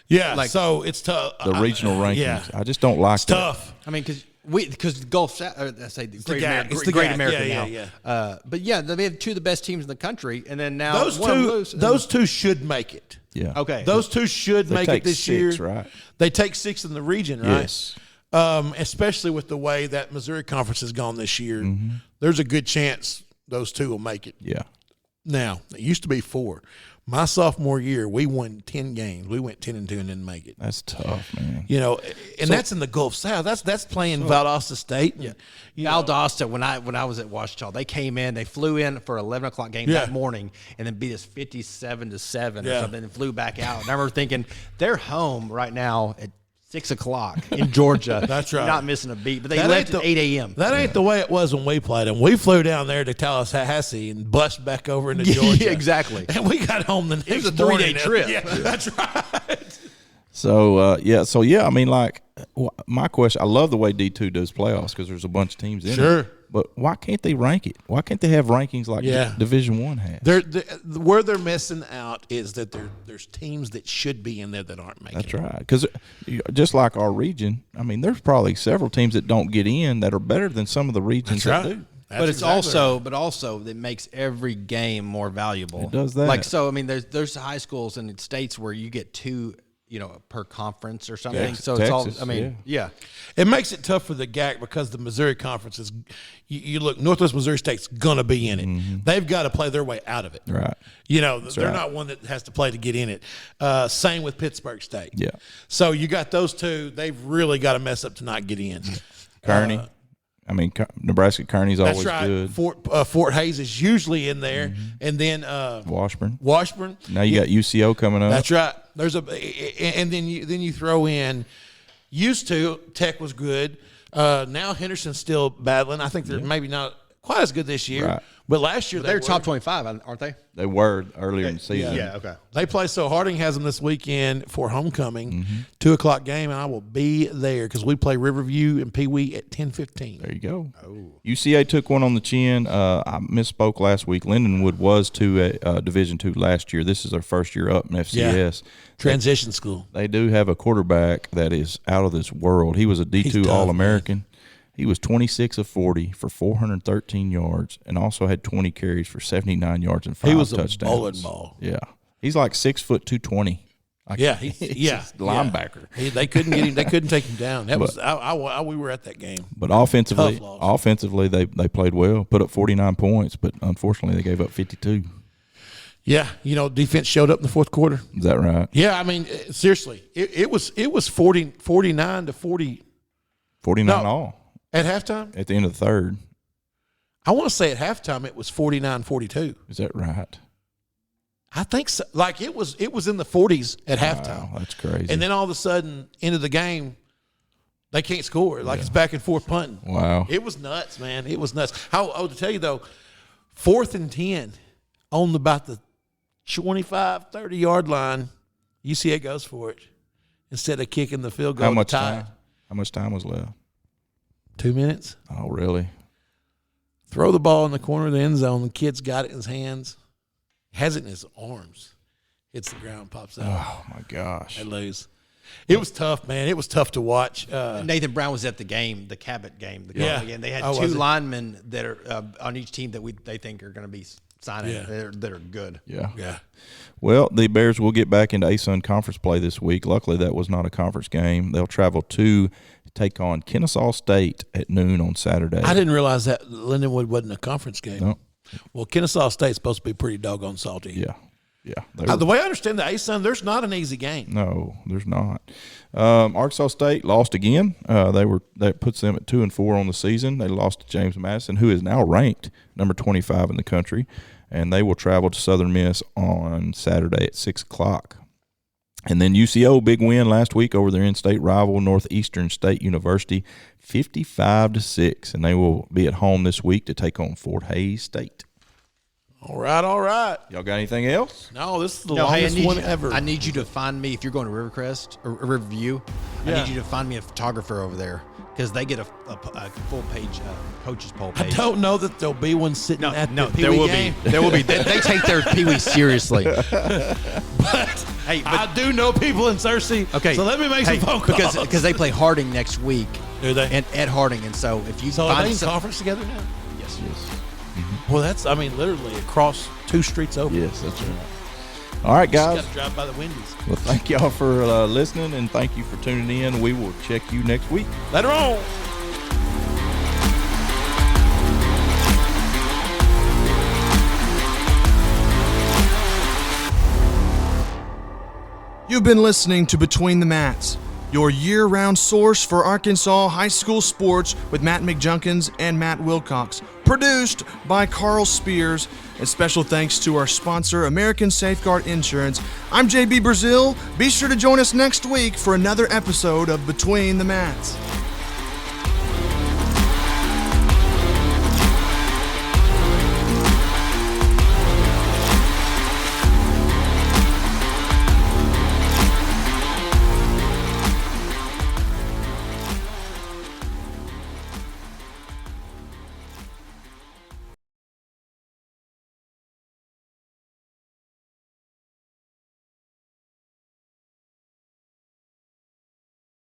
Yeah, So it's tough. the regional rankings. Yeah. I just don't like It's that. tough. I mean, because Gulf South, I say the Great GAC. America, It's the Great GAC. America Yeah, now. But yeah, they have 2 of the best teams in the country, and then now Those two should make it. Yeah. Okay. Those 2 should make take it this 6, year. right? They take 6 in the region, right? Yes. Especially with the way that Missouri Conference has gone this year. There's a good chance those 2 will make it. Yeah. Now, it used to be 4. My sophomore year, we won 10 games. We went 10-2 and didn't make it. That's tough, man. You know, and that's in the Gulf South. That's playing Valdosta State. And, Valdosta, when I was at Ouachita, they came in, they flew in for 11 o'clock game that morning, and then beat us 57-7 or something, and flew back out. And I remember thinking, they're home right now at 6 o'clock in Georgia. That's right. Not missing a beat, but they left at 8 a.m. That ain't the way it was when we played them. We flew down there to Tallahassee and bust back over into Georgia. Yeah, exactly. And we got home the next It was a morning. 3-day trip. Yeah, that's right. So, I mean, like, my question, I love the way D2 does playoffs because there's a bunch of teams in it. Sure. But why can't they rank it? Why can't they have rankings like Division I has? Where they're missing out is that there's teams that should be in there that aren't making That's it. right. Because just like our region, I mean, there's probably several teams that don't get in that are better than some of the regions That's that right. do. That's But it's exactly also it makes every game more valuable. It does that. Like, so I mean, there's high schools in states where you get 2, per conference or something. Texas, so it's all. I mean, yeah. It makes it tough for the GAC because the Missouri Conference is. You look, Northwest Missouri State's gonna be in it. Mm-hmm. They've got to play their way out of it. Right. They're not one that has to play to get in it. Same with Pittsburgh State. Yeah. So you got those two. They've really got to mess up to not get in. Kearney. I mean, Nebraska Kearney's That's always right. good. Fort Hays is usually in there, and then Washburn. Washburn. Now you got UCO coming up. That's right. And then you throw in. Used to Tech was good. Now Henderson's still battling. I think they're maybe not quite as good this year, Right. but last year They're were. top 25, aren't they? They were earlier in the season. Okay. They play. So Harding has them this weekend for homecoming, Mm-hmm. 2:00 game, and I will be there because we play Riverview and Pee Wee at 10:15. There you go. UCA took one on the chin. I misspoke last week. Lindenwood was to Division II last year. This is their first year up in FCS. Transition school. They do have a quarterback that is out of this world. He was a D2 tough, All-American. He was 26 of 40 for 413 yards and also had 20 carries for 79 yards and 5 He was touchdowns. a bowling ball. Yeah. He's like 6 foot 220. Like, Yeah, he's yeah, just a linebacker. They couldn't get him. They couldn't take him down. That was we were at that game. But offensively, Tough loss. they played well, put up 49 points, but unfortunately they gave up 52. Yeah, defense showed up in the fourth quarter. Is that right? Yeah, I mean, seriously, it was 49 to 40 49 No. all at halftime. at the end of the third. I want to say at halftime it was 49-42. Is that right? I think so. Like it was in the 40s at halftime. Wow, that's crazy. And then all of a sudden, end of the game, they can't score. Like it's back and forth punting. Wow. It was nuts, man. It was nuts. To tell you though, 4th and 10 on about the 25, 30-yard line, UCA goes for it instead of kicking the field goal. How much to tie it. time? How much time was left? 2 minutes. Oh, really? Throw the ball in the corner of the end zone. The kid's got it in his hands. Has it in his arms. Hits the ground, pops out. Oh, my gosh. They lose. It was tough, man. It was tough to watch. Nathan Brown was at the game, the Cabot game. Yeah. Game. They had Oh, 2 was it? linemen that are on each team that they think are going to be signing Yeah. that are good. Yeah. Yeah. Well, the Bears will get back into ASUN conference play this week. Luckily, that was not a conference game. They'll travel to take on Kennesaw State at noon on Saturday. I didn't realize that Lindenwood wasn't a conference game. No. Well, Kennesaw State's supposed to be pretty doggone salty. Yeah. Yeah. The way I understand the ASUN, there's not an easy game. No, there's not. Arkansas State lost again. That puts them at 2-4 on the season. They lost to James Madison, who is now ranked number 25 in the country, and they will travel to Southern Miss on Saturday at 6:00. And then UCO, big win last week over their in-state rival Northeastern State University, 55-6, and they will be at home this week to take on Fort Hays State. All right. Y'all got anything else? No, this is the No, hey, longest one ever. I need you to find me, if you're going to Rivercrest or Riverview, I Yeah. need you to find me a photographer over there because they get a full page coaches poll I page. don't know that there'll be one sitting No, at no, the Pee there Wee will game. be. There will be. They take their Pee Wee seriously. But Hey, but- I do know people in Searcy. Okay, So let me make some phone calls. because they play Harding next week. Do they? And at Harding, and so if you So are they find in some, conference together now? yes, Well, that's, literally across 2 streets over. Yes, that's right. All right, Just guys. got to drive by the Wendy's. Well, thank y'all for listening, and thank you for tuning in. We will check you next week. Later on. You've been listening to Between the Mats, your year-round source for Arkansas high school sports with Matt McJunkins and Matt Wilcox. Produced by Carl Spears, and special thanks to our sponsor, American Safeguard Insurance. I'm JB Brazil. Be sure to join us next week for another episode of Between the Mats.